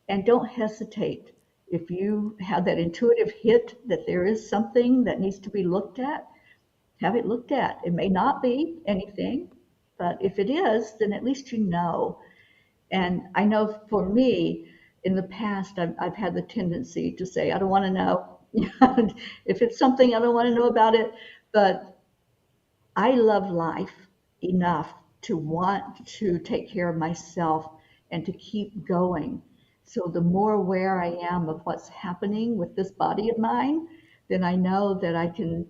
and don't hesitate. If you have that intuitive hit that there is something that needs to be looked at, have it looked at. It may not be anything, but if it is, then at least you know. And I know for me, in the past, I've had the tendency to say, I don't want to know. If it's something, I don't want to know about it. But I love life enough to want to take care of myself and to keep going. So the more aware I am of what's happening with this body of mine, then I know that I can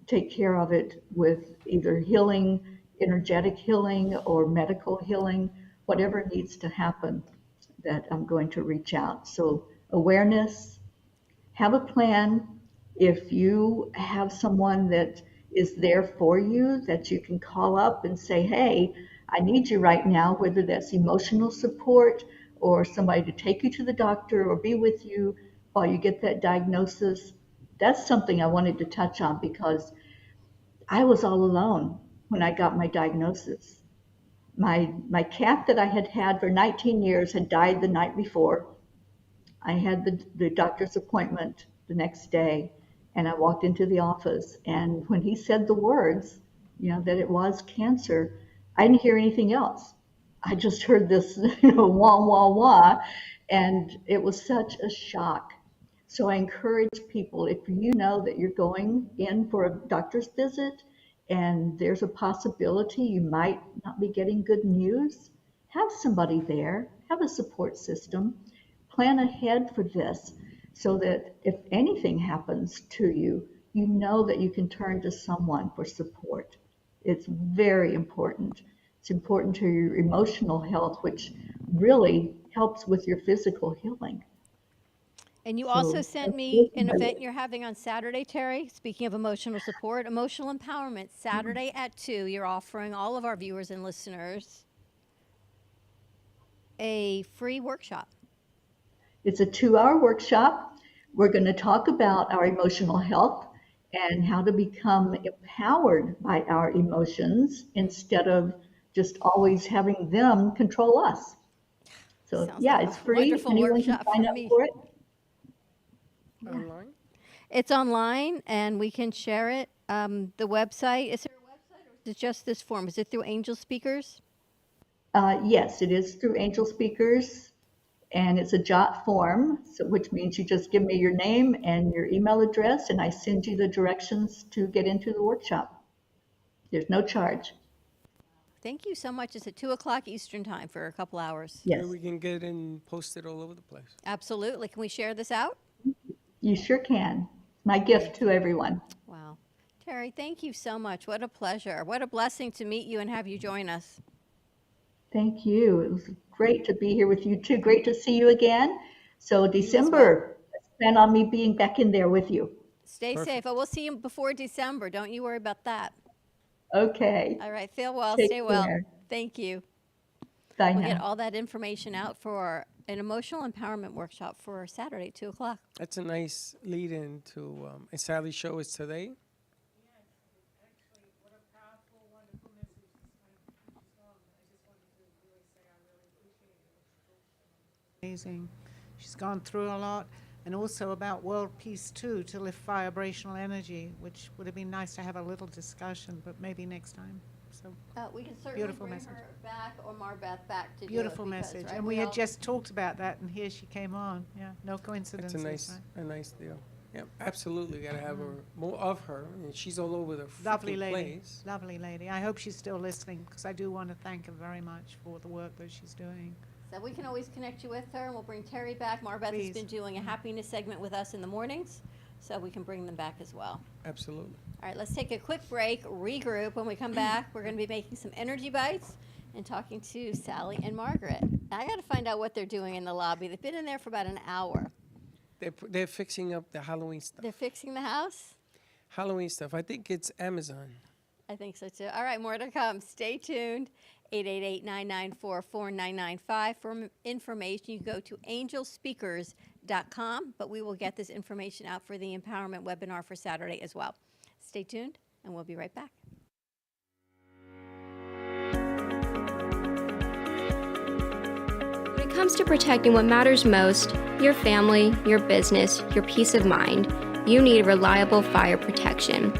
take care of it with either healing, energetic healing, or medical healing, whatever needs to happen, that I'm going to reach out. So awareness, have a plan. If you have someone that is there for you, that you can call up and say, hey, I need you right now, whether that's emotional support or somebody to take you to the doctor or be with you while you get that diagnosis. That's something I wanted to touch on because I was all alone when I got my diagnosis. My cat that I had had for 19 years had died the night before. I had the doctor's appointment the next day, and I walked into the office, and when he said the words, that it was cancer, I didn't hear anything else. I just heard this, wah, wah, wah, and it was such a shock. So I encourage people, if you know that you're going in for a doctor's visit and there's a possibility you might not be getting good news, have somebody there, have a support system, plan ahead for this so that if anything happens to you, you know that you can turn to someone for support. It's very important. It's important to your emotional health, which really helps with your physical healing. And you also sent me an event you're having on Saturday, Terry. Speaking of emotional support, emotional empowerment, Saturday at 2. You're offering all of our viewers and listeners a free workshop. It's a 2-hour workshop. We're going to talk about our emotional health and how to become empowered by our emotions instead of just always having them control us. So yeah, it's free. Anyone can sign up for it. Online? It's online, and we can share it. The website, is there a website, or is it just this form? Is it through Angel Speakers? Yes, it is through Angel Speakers, and it's a JOT form, which means you just give me your name and your email address, and I send you the directions to get into the workshop. There's no charge. Thank you so much. It's at 2 o'clock Eastern time for a couple hours. Yes. We can get it and post it all over the place. Absolutely. Can we share this out? You sure can. My gift to everyone. Wow. Terry, thank you so much. What a pleasure. What a blessing to meet you and have you join us. Thank you. It was great to be here with you too. Great to see you again. So December, plan on me being back in there with you. Stay safe. Oh, we'll see you before December. Don't you worry about that. Okay. All right. Feel well. Take Stay well. care. Thank you. Bye We'll now. get all that information out for an emotional empowerment workshop for Saturday at 2 o'clock. That's a nice lead-in to, and Sally's show is today. Amazing. She's gone through a lot, and also about world peace too, to lift vibrational energy, which would have been nice to have a little discussion, but maybe next time. So We can certainly beautiful bring message. her back or Marbeth back to Beautiful do it because, message, right, and we had just talked about that, and here she came on. Yeah, no coincidence. It's a nice deal. Yeah, absolutely. Got to have her, more of her. And she's all over the Lovely freaking lady, place. lovely lady. I hope she's still listening, because I do want to thank her very much for the work that she's doing. So we can always connect you with her, and we'll bring Terry back. Marbeth has Please. been doing a happiness segment with us in the mornings, so we can bring them back as well. Absolutely. All right, let's take a quick break, regroup. When we come back, we're going to be making some energy bites and talking to Sally and Margaret. I got to find out what they're doing in the lobby. They've been in there for about an hour. They're fixing up the Halloween stuff. They're fixing the house? Halloween stuff. I think it's Amazon. I think so too. All right, more to come. Stay tuned. 888-994-4995 for information. You can go to angelspeakers.com, but we will get this information out for the empowerment webinar for Saturday as well. Stay tuned, and we'll be right back. When it comes to protecting what matters most, your family, your business, your peace of mind, you need reliable fire protection.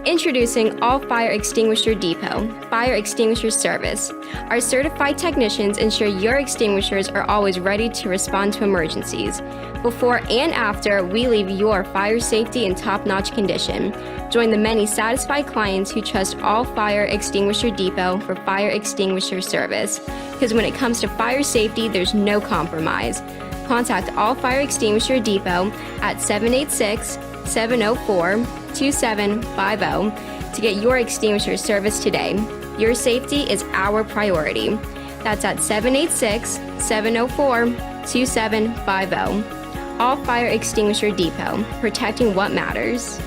Introducing All Fire Extinguisher Depot, Fire Extinguisher Service. Our certified technicians ensure your extinguishers are always ready to respond to emergencies. Before and after, we leave your fire safety in top-notch condition. Join the many satisfied clients who trust All Fire Extinguisher Depot for fire extinguisher service. Because when it comes to fire safety, there's no compromise. Contact All Fire Extinguisher Depot at 786-704-2750 to get your extinguisher service today. Your safety is our priority. That's at 786-704-2750. All Fire Extinguisher Depot, protecting what matters.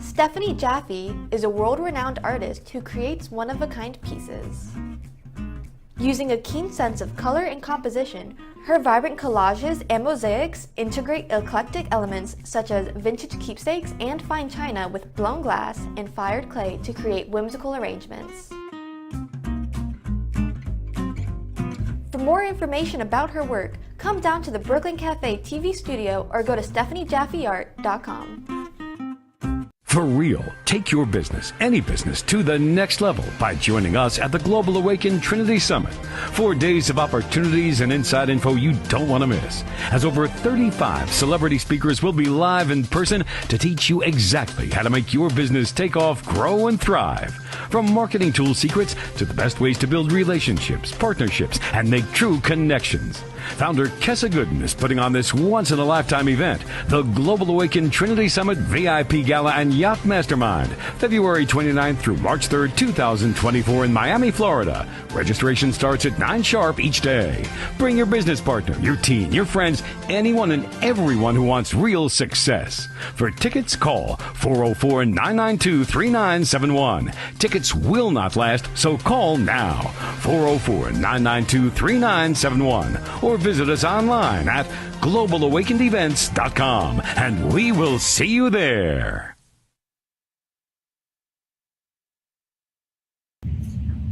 Stephanie Jaffe is a world-renowned artist who creates one-of-a-kind pieces. Using a keen sense of color and composition, her vibrant collages and mosaics integrate eclectic elements such as vintage keepsakes and fine china with blown glass and fired clay to create whimsical arrangements. For more information about her work, come down to the Brooklyn Cafe TV studio or go to StephanieJaffeArt.com. For real, take your business, any business, to the next level by joining us at the Global Awaken Trinity Summit. 4 days of opportunities and inside info you don't want to miss, as over 35 celebrity speakers will be live in person to teach you exactly how to make your business take off, grow, and thrive. From marketing tool secrets to the best ways to build relationships, partnerships, and make true connections. Founder Kessa Gooden is putting on this once-in-a-lifetime event, the Global Awaken Trinity Summit VIP Gala and Yacht Mastermind, February 29th through March 3rd, 2024 in Miami, Florida. Registration starts at 9 sharp each day. Bring your business partner, your team, your friends, anyone and everyone who wants real success. For tickets, call 404-992-3971. Tickets will not last, so call now. 404-992-3971. Or visit us online at globalawakenedevents.com, and we will see you there.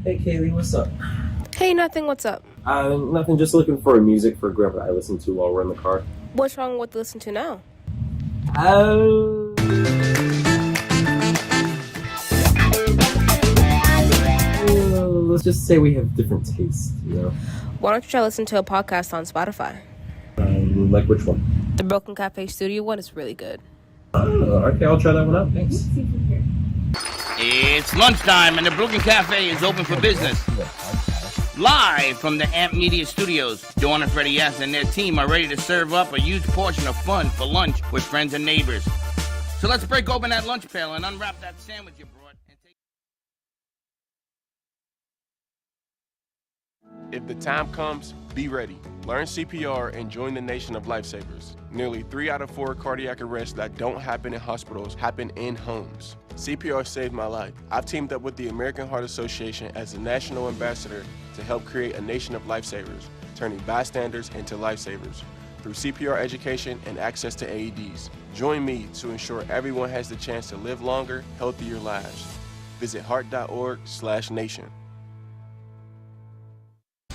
Hey Kaylee, what's up? Hey, nothing, what's up? Nothing, just looking for music for Grandpa I listen to while we're in the car. What's wrong with listen to now? Let's just say we have different tastes, you know? Why don't you try listen to a podcast on Spotify? Like which one? The Broken Cafe Studio one is really good. Okay, I'll try that one out. Thanks. It's lunchtime and the Brooklyn Cafe is open for business. Live from the Amp Media Studios, Dawn and Freddie S. and their team are ready to serve up a huge portion of fun for lunch with friends and neighbors. So let's break open that lunch pail and unwrap that sandwich you brought. If the time comes, be ready. Learn CPR and join the nation of lifesavers. Nearly 3 out of 4 cardiac arrests that don't happen in hospitals happen in homes. CPR saved my life. I've teamed up with the American Heart Association as a national ambassador to help create a nation of lifesavers, turning bystanders into lifesavers through CPR education and access to AEDs. Join me to ensure everyone has the chance to live longer, healthier lives. Visit heart.org/nation.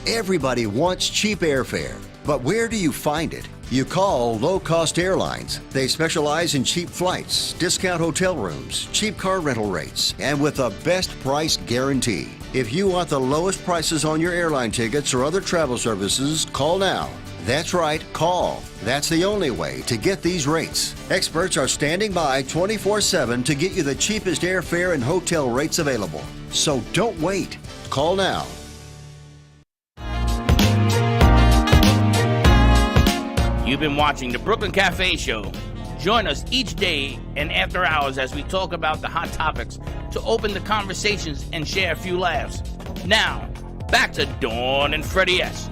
Everybody wants cheap airfare, but where do you find it? You call Low Cost Airlines. They specialize in cheap flights, discount hotel rooms, cheap car rental rates, and with a best price guarantee. If you want the lowest prices on your airline tickets or other travel services, call now. That's right, call. That's the only way to get these rates. Experts are standing by 24/7 to get you the cheapest airfare and hotel rates available. So don't wait. Call now. You've been watching the Brooklyn Cafe Show. Join us each day and after hours as we talk about the hot topics to open the conversations and share a few laughs. Now, back to Dawn and Freddie S.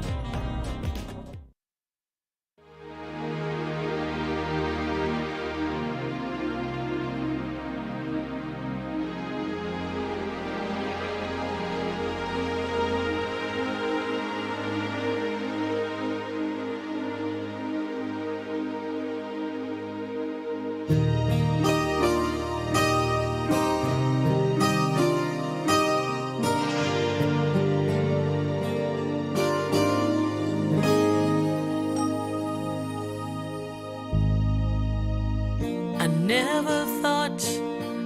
I never thought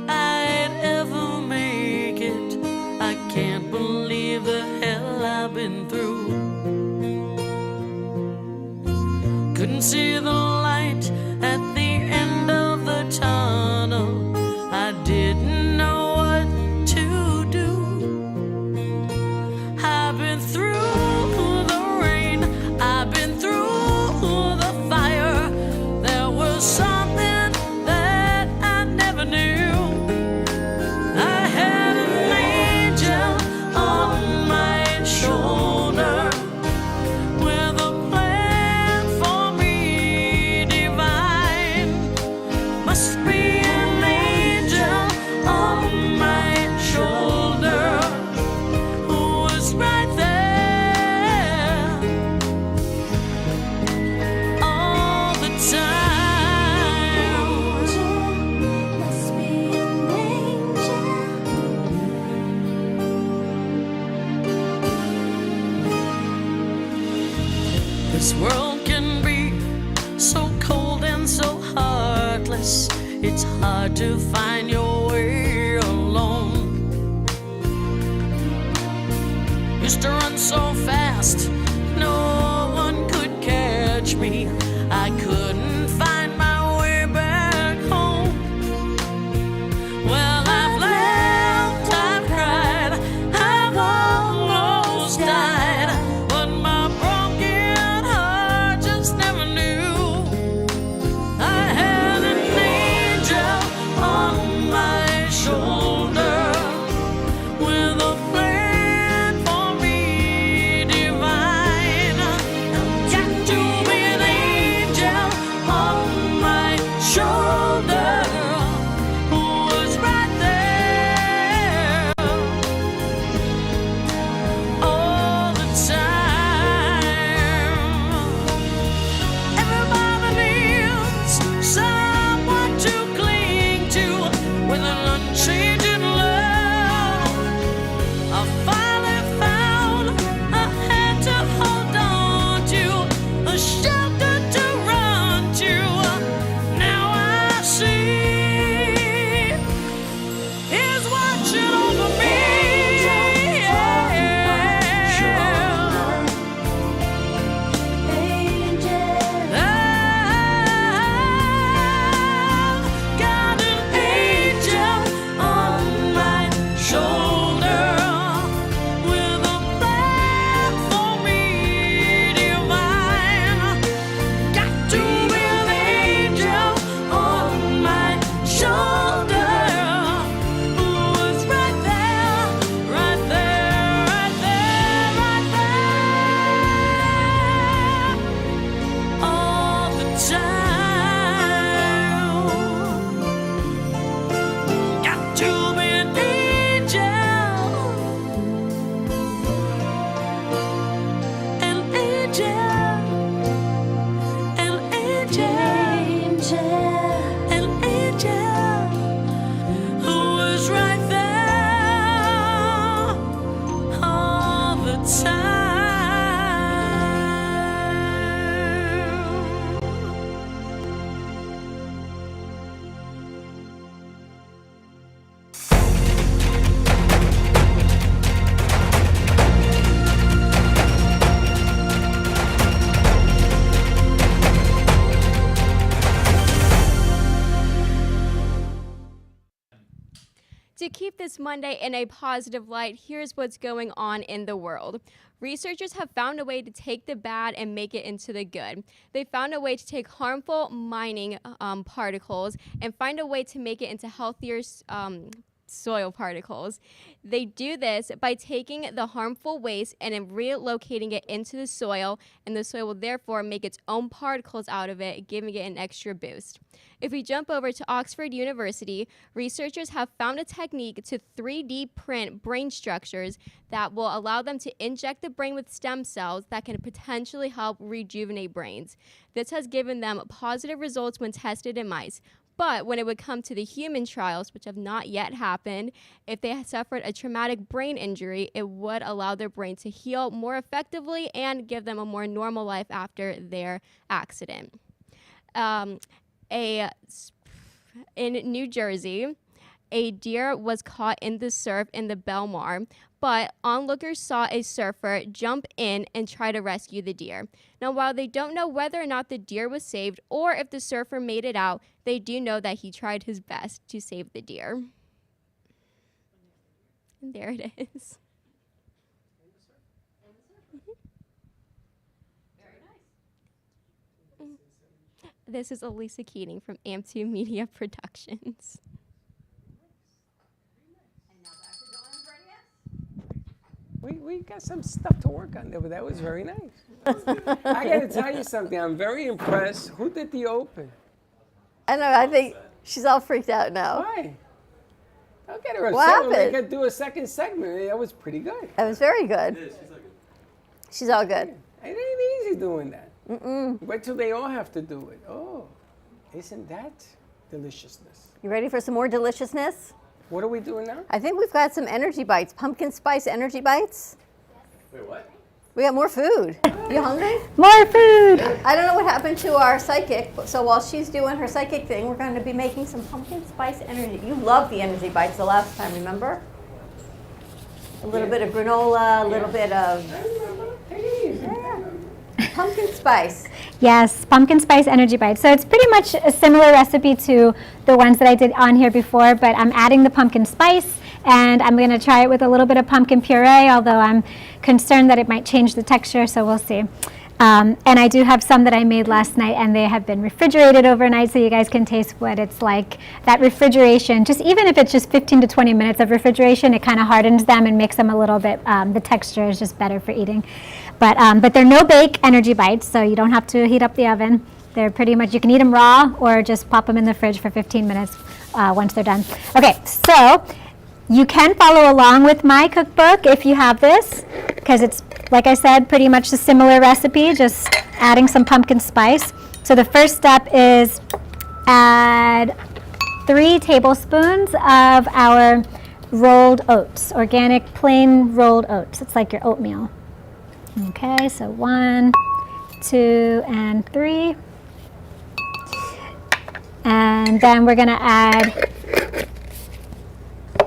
I'd ever make it. I can't believe the hell I've been through. Couldn't see the light at the end of the tunnel. I didn't know what to do. I've been through the rain, I've been through the fire. There was something shoulder with a plan for me. This world can be so cold and so heartless. It's hard to find your way alone. Used to run so fast, no one could catch me. I couldn't find my way back home. Well, I've laughed, I've cried, I've almost died, but my broken heart just never knew I had an angel on my shoulder with a plan for me divine. Got to be an angel on my shoulder who was right there all the time. Everybody needs someone to cling to with an unchanging love. I finally found a hand to hold on to, a shelter to run to. Now I see He's watching over me. Got an angel on my shoulder with a plan for me divine. Got to be an angel on my shoulder who was right there, right there, right there, right there all the time. Got to be an angel, an angel, an angel, an angel who was right there all the time. To keep this Monday in a positive light, here's what's going on in the world. Researchers have found a way to take the bad and make it into the good. They found a way to take harmful mining particles and find a way to make it into healthier soil particles. They do this by taking the harmful waste and then relocating it into the soil, and the soil will therefore make its own particles out of it, giving it an extra boost. If we jump over to Oxford University, researchers have found a technique to 3D print brain structures that will allow them to inject the brain with stem cells that can potentially help rejuvenate brains. This has given them positive results when tested in mice. But when it would come to the human trials, which have not yet happened, if they had suffered a traumatic brain injury, it would allow their brain to heal more effectively and give them a more normal life after their accident. In New Jersey, a deer was caught in the surf in the Belmar, but onlookers saw a surfer jump in and try to rescue the deer. Now, while they don't know whether or not the deer was saved or if the surfer made it out, they do know that he tried his best to save the deer. And there it is. This is Elisa Keating from AMP2 Media Productions. We got some stuff to work on there, but that was very nice. I got to tell you something. I'm very impressed. Who did the open? I know. I think she's all freaked out now. Why? Don't get her upset. What happened? We're going to do a second segment. That was pretty good. That was very good. She's all good. It ain't easy doing that. Mm-mm. Wait till they all have to do it. Oh, isn't that deliciousness? You ready for some more deliciousness? What are we doing now? I think we've got some energy bites, pumpkin spice energy bites. Wait, what? We got more food. You hungry? More food. I don't know what happened to our psychic, so while she's doing her psychic thing, we're going to be making some pumpkin spice energy. You loved the energy bites the last time, remember? A little bit of granola, a little bit of pumpkin spice. Yes, pumpkin spice energy bites. So it's pretty much a similar recipe to the ones that I did on here before, but I'm adding the pumpkin spice, and I'm going to try it with a little bit of pumpkin puree, although I'm concerned that it might change the texture, so we'll see. And I do have some that I made last night, and they have been refrigerated overnight, so you guys can taste what it's like. That refrigeration, just even if it's just 15 to 20 minutes of refrigeration, it kind of hardens them and makes them a little bit, the texture is just better for eating. But they're no-bake energy bites, so you don't have to heat up the oven. They're pretty much, you can eat them raw or just pop them in the fridge for 15 minutes once they're done. Okay, so you can follow along with my cookbook if you have this, because it's, like I said, pretty much a similar recipe, just adding some pumpkin spice. So the first step is add 3 tablespoons of our rolled oats, organic plain rolled oats. It's like your oatmeal. Okay, so 1, 2, and 3. And then we're going to add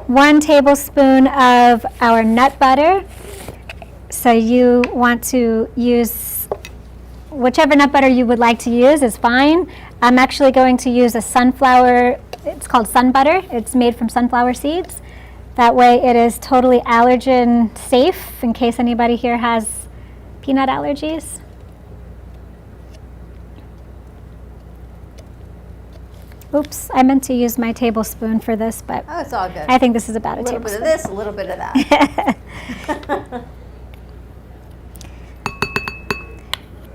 1 tablespoon of our nut butter. So you want to use whichever nut butter you would like to use is fine. I'm actually going to use a sunflower, it's called sun butter. It's made from sunflower seeds. That way it is totally allergen safe in case anybody here has peanut allergies. Oops, I meant to use my tablespoon for this, but oh, it's all good. I think this is about a little tablespoon. bit of this, a little bit of that.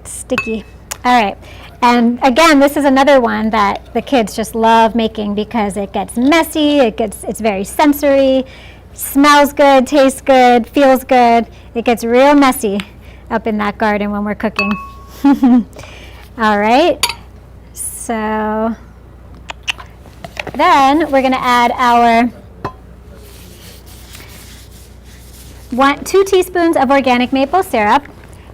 Sticky. All right. And again, this is another one that the kids just love making because it gets messy, it's very sensory, smells good, tastes good, feels good. It gets real messy up in that garden when we're cooking. All right. So then we're going to add our 2 teaspoons of organic maple syrup.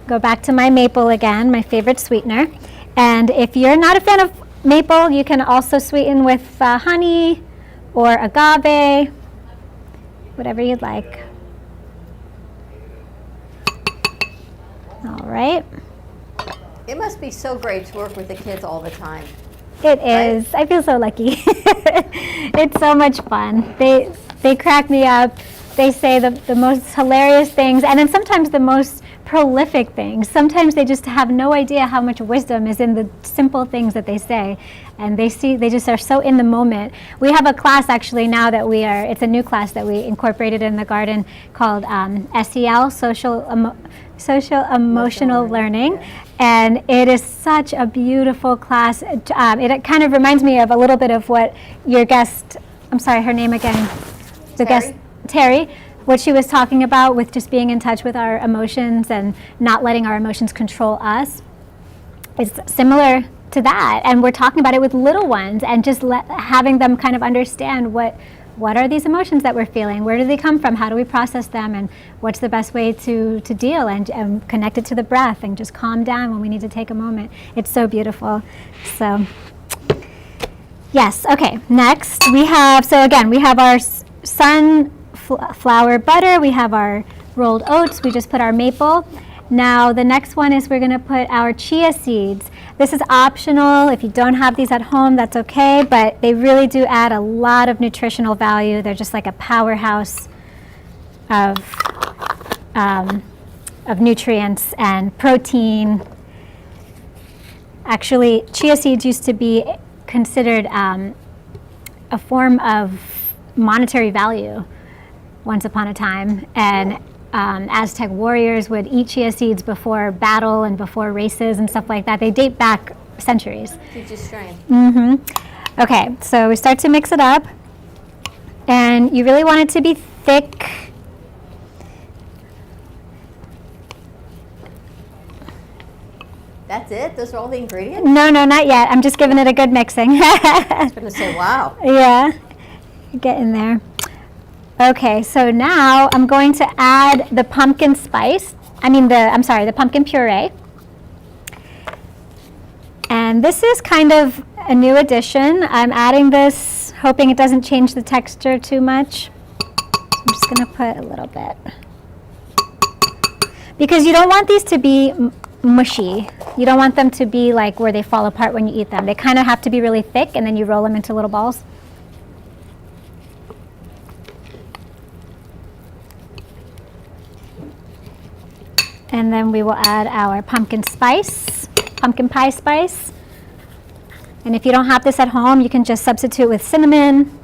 Go back to my maple again, my favorite sweetener. And if you're not a fan of maple, you can also sweeten with honey or agave, whatever you'd like. All right. It must be so great to work with the kids all the time. It is. Right? I feel so lucky. It's so much fun. They crack me up. They say the most hilarious things, and then sometimes the most prolific things. Sometimes they just have no idea how much wisdom is in the simple things that they say, and they just are so in the moment. We have a class actually now that it's a new class that we incorporated in the garden called SEL, Social Emotional Learning, and it is such a beautiful class. It kind of reminds me of a little bit of what your guest, I'm sorry, her name again, the guest, Terry, what she was talking about with just being in touch with our emotions and not letting our emotions control us. It's similar to that, and we're talking about it with little ones and just having them kind of understand what are these emotions that we're feeling, where do they come from, how do we process them, and what's the best way to deal and connect it to the breath and just calm down when we need to take a moment. It's so beautiful. So yes, okay, next we have our sunflower butter, we have our rolled oats, we just put our maple. Now the next one is we're going to put our chia seeds. This is optional. If you don't have these at home, that's okay, but they really do add a lot of nutritional value. They're just like a powerhouse of nutrients and protein. Actually, chia seeds used to be considered a form of monetary value once upon a time, and Aztec warriors would eat chia seeds before battle and before races and stuff like that. They date back centuries. Teach you strength. Mm-hmm. Okay, so we start to mix it up, and you really want it to be thick. That's it? Those are all the ingredients? No, not yet. I'm just giving it a good mixing. I was going to say, wow. Yeah, get in there. Okay, so now I'm going to add the pumpkin spice. The pumpkin puree. And this is kind of a new addition. I'm adding this, hoping it doesn't change the texture too much. I'm just going to put a little bit. Because you don't want these to be mushy. You don't want them to be like where they fall apart when you eat them. They kind of have to be really thick, and then you roll them into little balls. And then we will add our pumpkin spice, pumpkin pie spice. And if you don't have this at home, you can just substitute with cinnamon.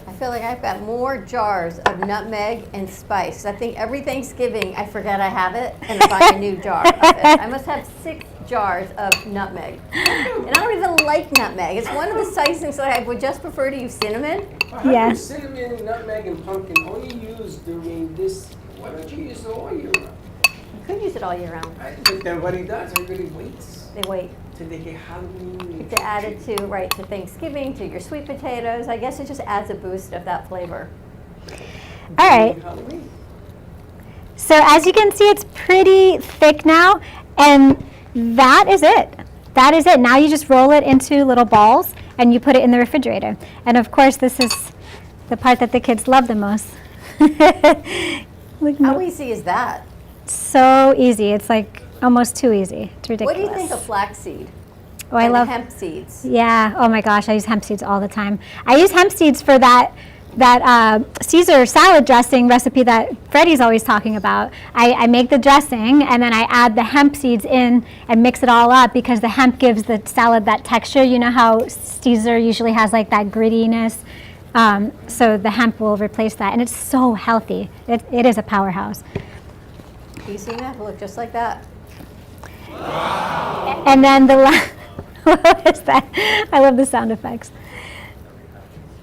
I feel like I've got more jars of nutmeg and spice. I think every Thanksgiving I forget I have it and I buy a new jar of it. I must have 6 jars of nutmeg. And I don't even like nutmeg. It's one of the seasonings that I would just prefer to use cinnamon. Yes. Cinnamon, nutmeg, and pumpkin only used during this. Why don't you use it all year round? You could use it all year round. But then what he does, everybody waits. They wait. Till they get Halloween. To add it to Thanksgiving, to your sweet potatoes. I guess it just adds a boost of that flavor. All right. So as you can see, it's pretty thick now, and that is it. That is it. Now you just roll it into little balls, and you put it in the refrigerator. And of course, this is the part that the kids love the most. How easy is that? So easy. It's like almost too easy. It's ridiculous. What do you think of flaxseed? Oh, I love hemp seeds. Yeah. Oh my gosh, I use hemp seeds all the time. I use hemp seeds for that Caesar salad dressing recipe that Freddie's always talking about. I make the dressing and then I add the hemp seeds in and mix it all up because the hemp gives the salad that texture. You know how Caesar usually has like that grittiness. So the hemp will replace that, and it's so healthy. It is a powerhouse. You see that? Look just like that. And then the what is that? I love the sound effects.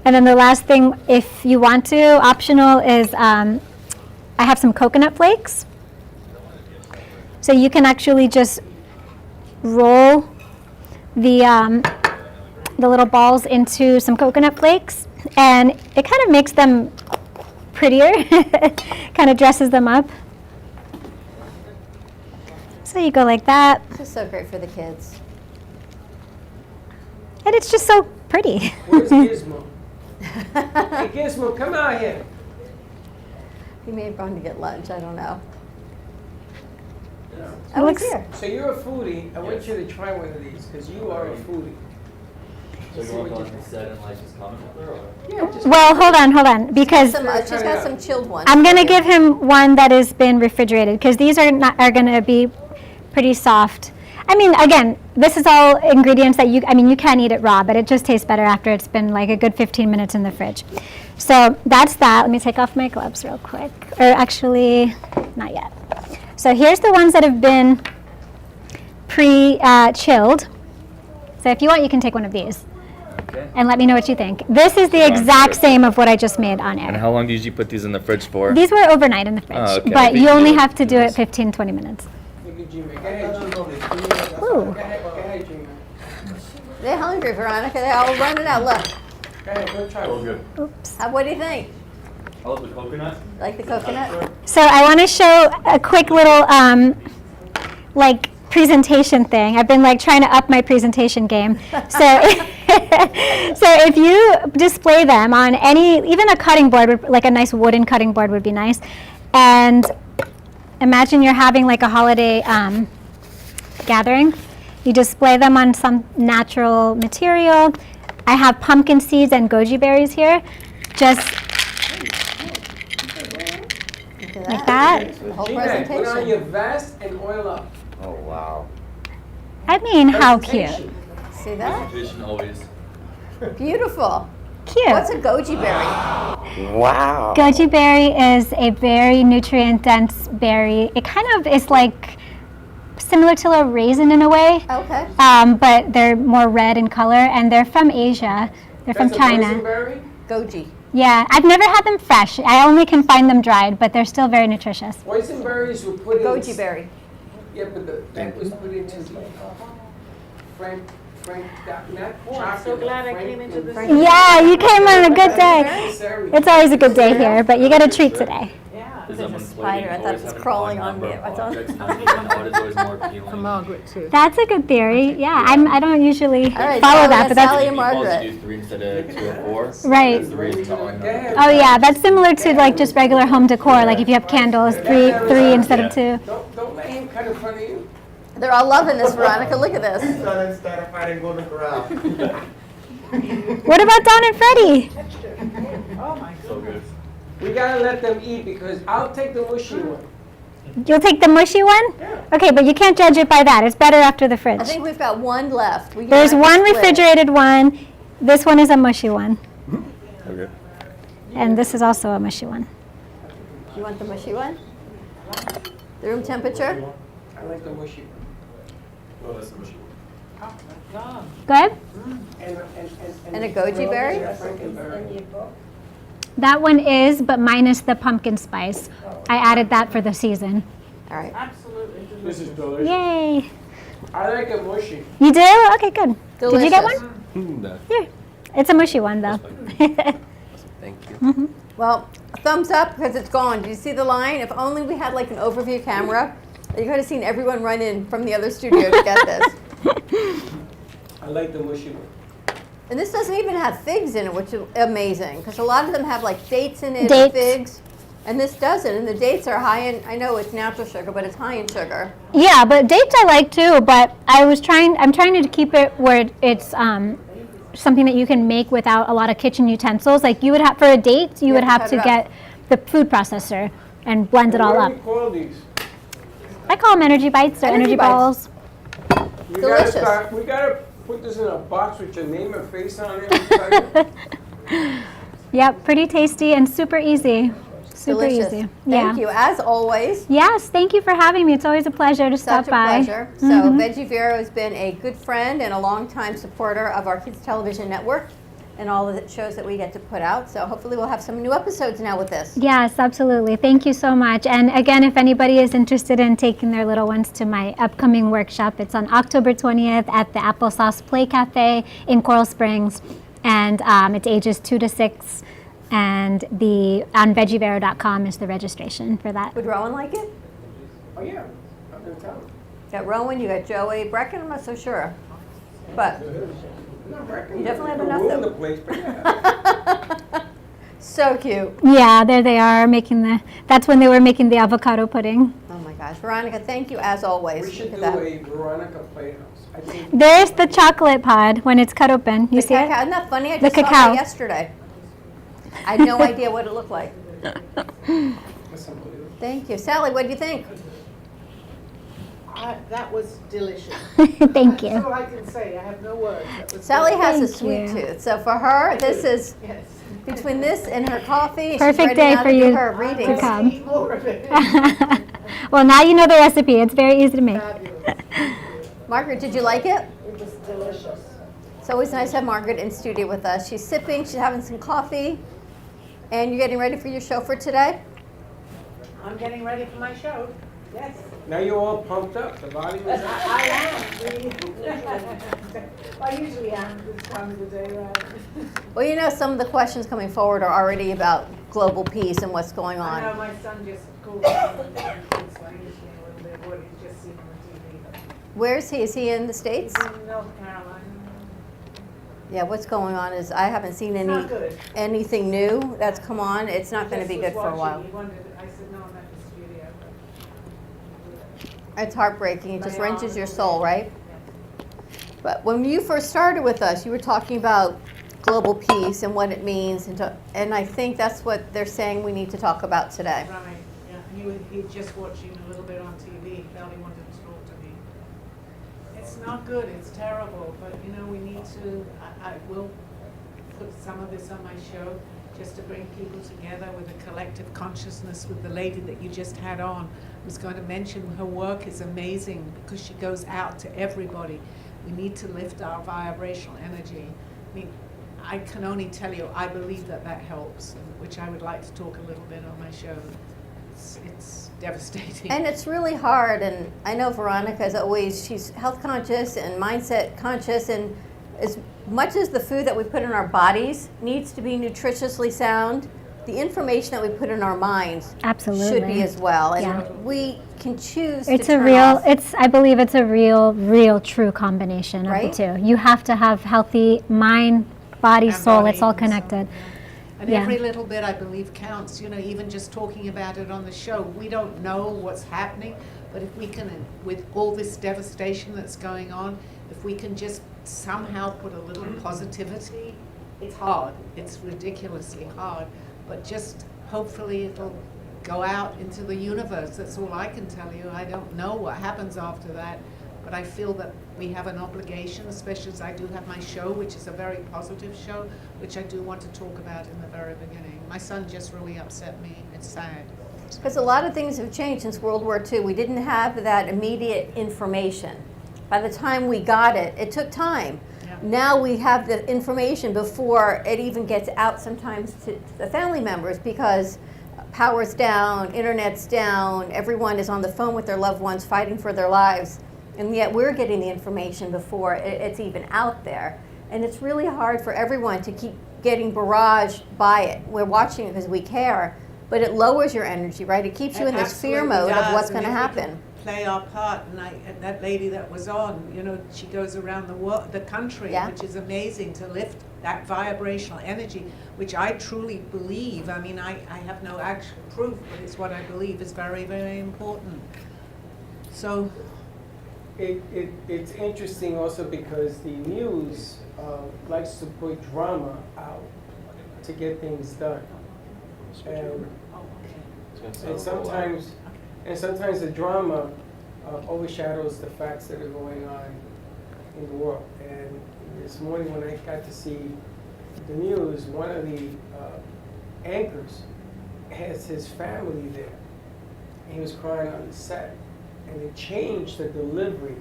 And then the last thing, if you want to, optional, is I have some coconut flakes. So you can actually just roll the little balls into some coconut flakes, and it kind of makes them prettier, kind of dresses them up. So you go like that. This is so great for the kids. And it's just so pretty. Where's Gizmo? Hey, Gizmo, come out here. He may have gone to get lunch. I don't know. Oh, it's here. So you're a foodie. I want you to try one of these because you are a foodie. So you want to go on the set and like just comment with her, or? Yeah, just Well, hold on, because She's got some chilled ones. I'm gonna give him one that has been refrigerated because these are gonna be pretty soft. I mean, again, this is all ingredients that you can eat it raw, but it just tastes better after it's been like a good 15 minutes in the fridge. So that's that. Let me take off my gloves real quick. Or actually, not yet. So here's the ones that have been pre-chilled. So if you want, you can take one of these. Okay. And let me know what you think. This is the exact same of what I just made on And air. how long do you usually put these in the fridge for? These were overnight in the fridge, Oh, okay. but you only have to do it 15, 20 minutes. Look at Jimmy. Go ahead, Jimmy. Ooh. Go ahead, Jimmy. They're hungry, Veronica. They're all running out. Look. Go ahead, go try it. good. Oops. What do you think? I love the coconut. Like the coconut? So I want to show a quick little like presentation thing. I've been like trying to up my presentation game. So so if you display them on even a cutting board, like a nice wooden cutting board would be nice. And imagine you're having like a holiday gathering. You display them on some natural material. I have pumpkin seeds and goji berries here. Just like that. Whole Gina, put on presentation. your vest and oil up. Oh wow. I mean, how cute. See that? Presentation always. Beautiful. Cute. What's a goji berry? Wow. Goji berry is a very nutrient-dense berry. It kind of is like similar to a raisin in a way. Okay. But they're more red in color, and they're from Asia. They're from That's a China. boysenberry? Goji. Yeah, I've never had them fresh. I only can find them dried, but they're still very nutritious. Boysenberries were put in. Goji berry. Yeah, but that was put into Frank, not Oh, I'm so Chocula, glad I Frank came into this. Yeah, you came on a good day. It's always a good day here, but you got a treat today. Is There's that a when spider. I plating thought it always was have an crawling odd on me. number of What's on? objects, not even odd is always more appealing. For Margaret too. That's a good theory. Yeah, I don't usually right, follow Sally, that, but Sally that's and Margaret. You do 3 instead of 2 or 4. Right. That's the reason it's an odd number. Oh yeah, that's similar to like just regular home decor. Like if you have candles, three instead of 2. Don't let him cut in front of you. They're all loving this, Veronica. Look at this. Started fighting golden corral. What about Don and Freddie? Oh my So good. We gotta let them eat because I'll take the mushy one. You'll take the mushy one? Okay, but you can't judge it by that. It's better after the fridge. I think we've got one left. We There's have to one split. refrigerated one. This one is a mushy one. Okay. And this is also a mushy one. You want the mushy one? The room temperature? I like the mushy one. Oh, that's the mushy one. Good? And a goji berry? That one is, but minus the pumpkin spice. I added that for the season. All right. Absolutely. This is delicious. Yay. I like it mushy. You do? Okay, good. Did you get Delicious. one? No. Here. It's a mushy one, though. Thank you. Well, thumbs up because it's gone. Do you see the line? If only we had like an overview camera, you could have seen everyone run in from the other studio to get this. I like the mushy one. And this doesn't even have figs in it, which is amazing because a lot of them have like dates in it, Dates. figs, and this doesn't. And the dates are high in. I know it's natural sugar, but it's high in sugar. Yeah, but dates I like too, but I'm trying to keep it where it's something that you can make without a lot of kitchen utensils. Like you would have, for a date, you would have to get the food processor and blend it all up. What do you call these? I call them energy bites or energy balls. Delicious. We gotta put this in a box with your name and face on it. Yep, pretty tasty and super easy. Super Delicious. easy. Thank you, as always. Yes, thank you for having me. It's always a pleasure to stop Such a by. pleasure. So Veggie Vero has been a good friend and a longtime supporter of our Kids Television Network and all of the shows that we get to put out. So hopefully we'll have some new episodes now with this. Yes, absolutely. Thank you so much. And again, if anybody is interested in taking their little ones to my upcoming workshop, it's on October 20th at the Applesauce Play Cafe in Coral Springs. And it's ages 2 to 6. And on veggievero.com is the registration for that. Would Rowan like it? Oh yeah, I'm gonna tell him. You got Rowan, you got Joey. Brecken, I'm not so sure. But you definitely have enough Ruin the though. place, but yeah. So cute. Yeah, there they are that's when they were making the avocado pudding. Oh my gosh. Veronica, thank you as always. We should Look do at that. a Veronica Playhouse. I think There's the chocolate pod when it's cut open. You The see cacao. it? Isn't that funny? I The just saw cacao. that yesterday. I had no idea what it looked like. that's unbelievable. Thank you. Sally, what do you think? That was delicious. Thank you. That's all I can say. I have no words. That was Sally has a Thank sweet you. tooth. So for her, this is Yes. between this and her coffee. she's Perfect ready day now for to do you her to readings. come. Eat more of it. Well, now you know the recipe. It's very easy to make. Fabulous. Margaret, did you like it? It was delicious. It's always nice to have Margaret in studio with us. She's sipping, she's having some coffee. And you're getting ready for your show for today? I'm getting ready for my show. Yes. Now you're all pumped up. The volume is up. I am. I usually am this time of the day, right? Well, you know, some of the questions coming forward are already about global peace and what's going I know on. my son just called me and explained to me a little bit what he's just seen on the TV. Where is he? Is he in the States? He's in North Carolina. Yeah, what's going on is I haven't seen It's not good. anything new that's come on. It's not going to be good for a while. He wondered, I said, no, I'm at the studio. It's heartbreaking. It just wrenches your soul, right? But when you first started with us, you were talking about global peace and what it means, and I think that's what they're saying we need to talk about today. Right, yeah. He just watching a little bit on TV. He felt he wanted to talk to me. It's not good. It's terrible. But you know, we need to. I will put some of this on my show just to bring people together with a collective consciousness. With the lady that you just had on, I was going to mention her work is amazing because she goes out to everybody. We need to lift our vibrational energy. I mean, I can only tell you, I believe that helps, which I would like to talk a little bit on my show. it's devastating. And it's really hard, and I know Veronica is always, she's health conscious and mindset conscious, and as much as the food that we put in our bodies needs to be nutritiously sound, the information that we put in our minds should be as well. And we can choose It's to a turn real, off. I believe it's a real true combination of Right? the two. You have to have healthy mind, body, And soul. body It's all and soul, connected. And Yeah. every little bit, I believe, counts. You know, even just talking about it on the show, we don't know what's happening, but if we can, with all this devastation that's going on, if we can just somehow put a little positivity, it's hard. It's ridiculously hard, but just hopefully it'll go out into the universe. That's all I can tell you. I don't know what happens after that, but I feel that we have an obligation, especially as I do have my show, which is a very positive show, which I do want to talk about in the very beginning. My son just really upset me. It's sad. Because a lot of things have changed since World War II. We didn't have that immediate information. By the time we got it, it took time. Now we have the information before it even gets out sometimes to the family members, because power's down, internet's down, everyone is on the phone with their loved ones fighting for their lives, and yet we're getting the information before it's even out there. And it's really hard for everyone to keep getting barraged by it. We're watching it because we care, but it lowers your energy, right? It keeps you in this fear mode of what's going to happen. Play our part, and that lady that was on, you know, she goes around the world, the country, which is amazing, to lift that vibrational energy, which I truly believe. I mean, I have no actual proof, but it's what I believe is very, very important. So, it's interesting also because the news likes to put drama out to get things done, and sometimes the drama overshadows the facts that are going on in the world. And this morning when I got to see the news, one of the anchors has his family there. And he was crying on the set. And they changed the delivery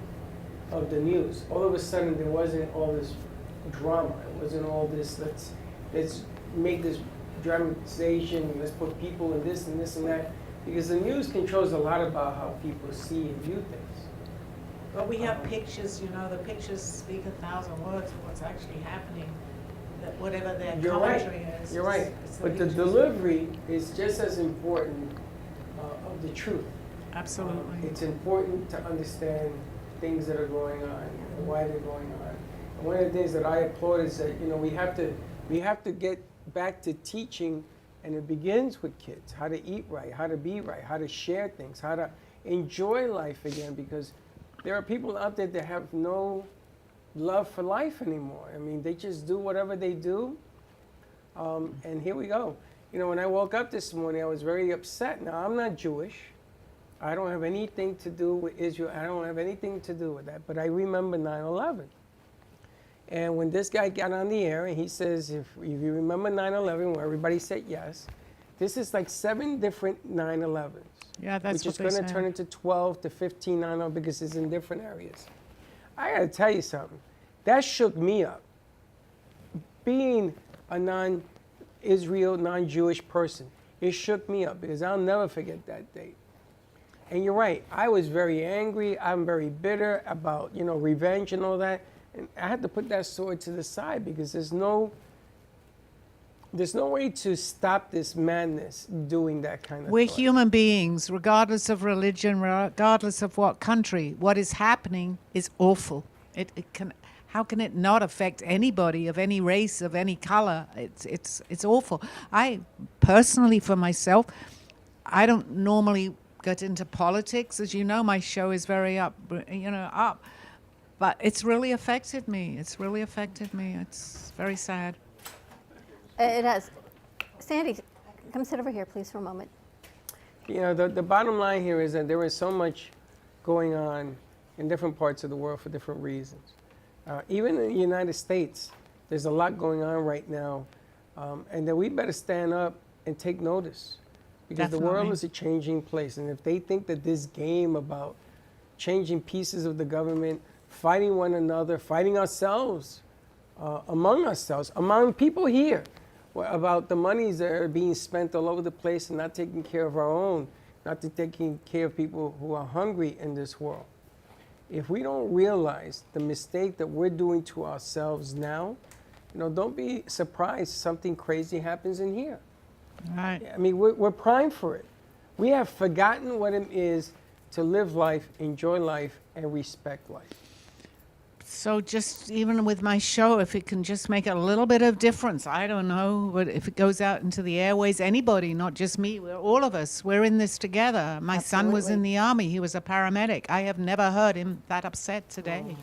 of the news. All of a sudden there wasn't all this drama. It wasn't all this, let's make this dramatization, let's put people in this and this and that. Because the news controls a lot about how people see and view things. but we have pictures, you know, the pictures speak 1,000 words of what's actually happening, that whatever their commentary is. You're right. it's But the delivery is just as important of the truth. Absolutely. It's important to understand things that are going on and why they're going on. And one of the things that I applaud is that, you know, we have to get back to teaching, and it begins with kids, how to eat right, how to be right, how to share things, how to enjoy life again, because there are people out there that have no love for life anymore. I mean, they just do whatever they do, and here we go. You know, when I woke up this morning, I was very upset. Now, I'm not Jewish. I don't have anything to do with Israel. I don't have anything to do with that. But I remember 9/11. And when this guy got on the air and he says, if you remember 9/11, where everybody said yes, this is like 7 different 9/11s. Yeah, that's which what is they going said. to turn into 12 to 15 9/11 because it's in different areas. I got to tell you something. That shook me up. Being a non-Israel, non-Jewish person, it shook me up because I'll never forget that date. And you're right, I was very angry. I'm very bitter about, you know, revenge and all that. And I had to put that sword to the side because there's no way to stop this madness doing that kind of We're thought. human beings, regardless of religion, regardless of what country. What is happening is awful. How can it not affect anybody of any race, of any color? It's awful. I personally, for myself, I don't normally get into politics. As you know, my show is very up. But it's really affected me. It's very sad. It has. Sandy, come sit over here, please, for a moment. You know, the bottom line here is that there is so much going on in different parts of the world for different reasons. Even in the United States, there's a lot going on right now, and that we better stand up and take notice, because the world is a changing place. And if they think that this game about changing pieces of the government, fighting one another, fighting ourselves, among people here, about the monies that are being spent all over the place and not taking care of our own, not to taking care of people who are hungry in this world. If we don't realize the mistake that we're doing to ourselves now, don't be surprised something crazy happens in here. Right. I mean, we're primed for it. We have forgotten what it is to live life, enjoy life, and respect life. So just even with my show, if it can just make a little bit of difference, I don't know, but if it goes out into the airways, anybody, not just me, all of us, we're in this together. My son was in the Army. He was a paramedic. I have never heard him that upset today.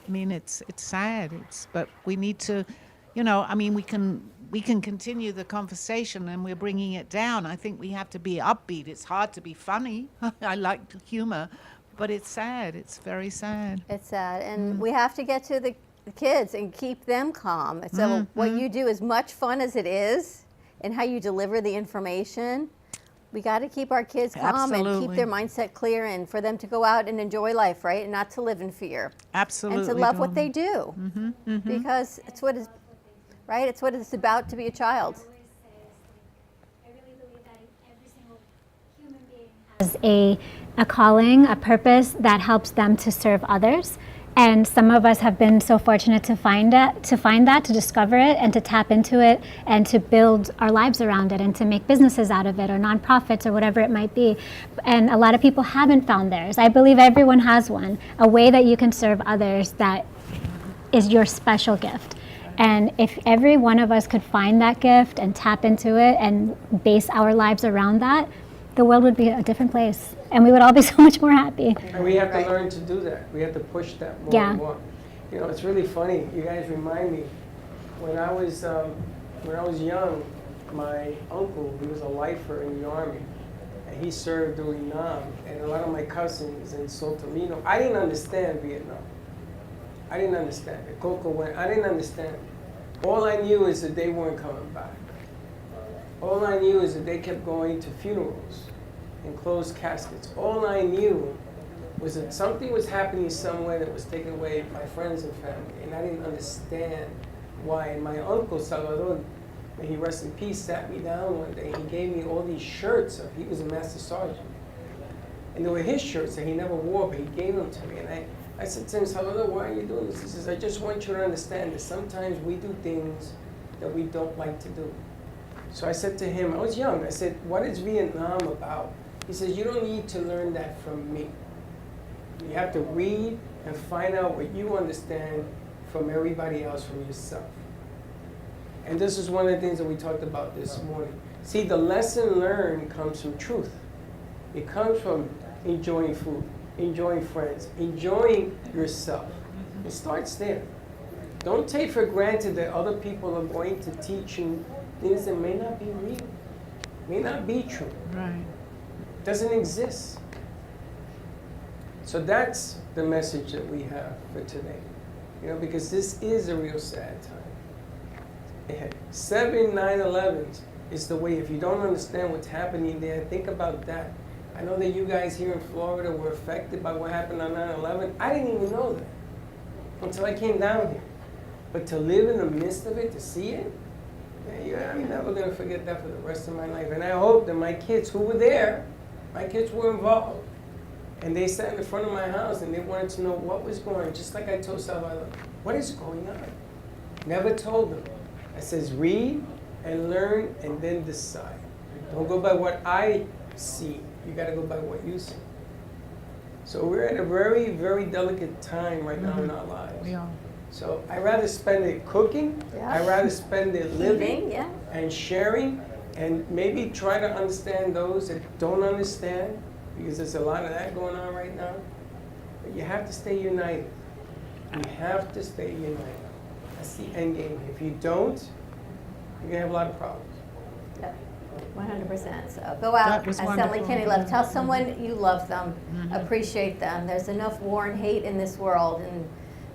I mean, it's sad. But we need to, we can continue the conversation, and we're bringing it down. I think we have to be upbeat. It's hard to be funny. I like humor. But it's sad. It's very sad. It's sad. And we have to get to the kids and keep them calm. So what you do, as much fun as it is, and how you deliver the information, we got to keep our kids calm and keep their mindset clear, and for them to go out and enjoy life, right? And not to live in fear. Absolutely. And to love what they do. Because it's what is, right? It's what it's about to be a child. As a calling, a purpose that helps them to serve others. And some of us have been so fortunate to find that, to discover it, and to tap into it, and to build our lives around it, and to make businesses out of it, or nonprofits, or whatever it might be. And a lot of people haven't found theirs. I believe everyone has one, a way that you can serve others that is your special gift. And if every one of us could find that gift and tap into it and base our lives around that, the world would be a different place, and we would all be so much more happy. And we have to learn to do that. We have to push that more and more. It's really funny. You guys remind me, when I was young, my uncle, he was a lifer in the Army, and he served during Nam, and a lot of my cousins in Sotomino. I didn't understand Vietnam. I didn't understand it. Coco went. I didn't understand it. All I knew is that they weren't coming back. All I knew is that they kept going to funerals and closed caskets. All I knew was that something was happening somewhere that was taking away my friends and family, and I didn't understand why. And my uncle, Salvador, may he rest in peace, sat me down one day. He gave me all these shirts. He was a master sergeant. And they were his shirts that he never wore, but he gave them to me. And I said to him, Salvador, why are you doing this? He says, I just want you to understand that sometimes we do things that we don't like to do. So I said to him, I was young, I said, what is Vietnam about? He says, you don't need to learn that from me. You have to read and find out what you understand from everybody else, from yourself. And this is one of the things that we talked about this morning. See, the lesson learned comes from truth. It comes from enjoying food, enjoying friends, enjoying yourself. It starts there. Don't take for granted that other people are going to teach you things that may not be real, may not be true. Right. Doesn't exist. So that's the message that we have for today. Because this is a real sad time. 7 9/11s is the way. If you don't understand what's happening there, think about that. I know that you guys here in Florida were affected by what happened on 9/11. I didn't even know that until I came down here. But to live in the midst of it, to see it, I'm never going to forget that for the rest of my life. And I hope that my kids who were there, my kids were involved, and they sat in the front of my house and they wanted to know what was going on, just like I told Salvador, what is going on? Never told them. I says, read and learn and then decide. Don't go by what I see. You got to go by what you see. So we're at a very, very delicate time right now in our lives. We are. So I'd rather spend it cooking, I'd rather spend it living and sharing, and maybe try to understand those that don't understand, because there's a lot of that going on right now. But you have to stay united. You have to stay united. That's the end game. If you don't, you're going to have a lot of problems. 100%. So go out, as Sally Kenny left. Tell someone you love them, appreciate them. There's enough war and hate in this world, and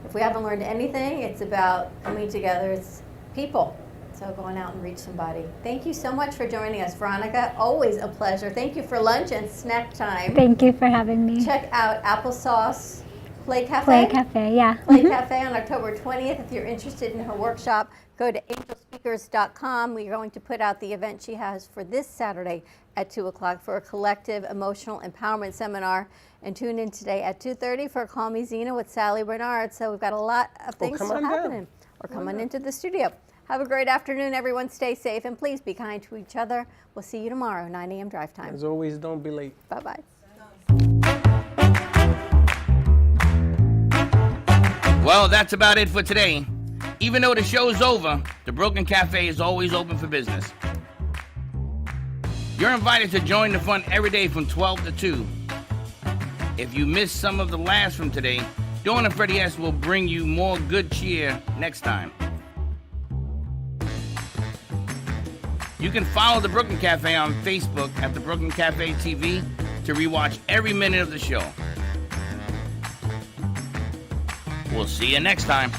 if we haven't learned anything, it's about coming together. It's people. So going out and reach somebody. Thank you so much for joining us, Veronica. Always a pleasure. Thank you for lunch and snack time. Thank you for having me. Check out Applesauce Play Cafe. Play Cafe, yeah. Play Cafe on October 20th. If you're interested in her workshop, go to Angel Speaker JoannaBakers.com. We are going to put out the event she has for this Saturday at 2 o'clock for a collective emotional empowerment seminar. And tune in today at 2:30 for Call Me Zena with Sally Bernard. So we've got a lot of things still happening. Or come on into the studio. Have a great afternoon, everyone. Stay safe, and please be kind to each other. We'll see you tomorrow, 9 a.m. drive time. As always, don't be late. Bye-bye. Well, that's about it for today. Even though the show's over, the Brooklyn Cafe is always open for business. You're invited to join the fun every day from 12 to 2. If you missed some of the laughs from today, Dawn and Freddie S. will bring you more good cheer next time. You can follow the Brooklyn Cafe on Facebook at the Brooklyn Cafe TV to rewatch every minute of the show. We'll see you next time.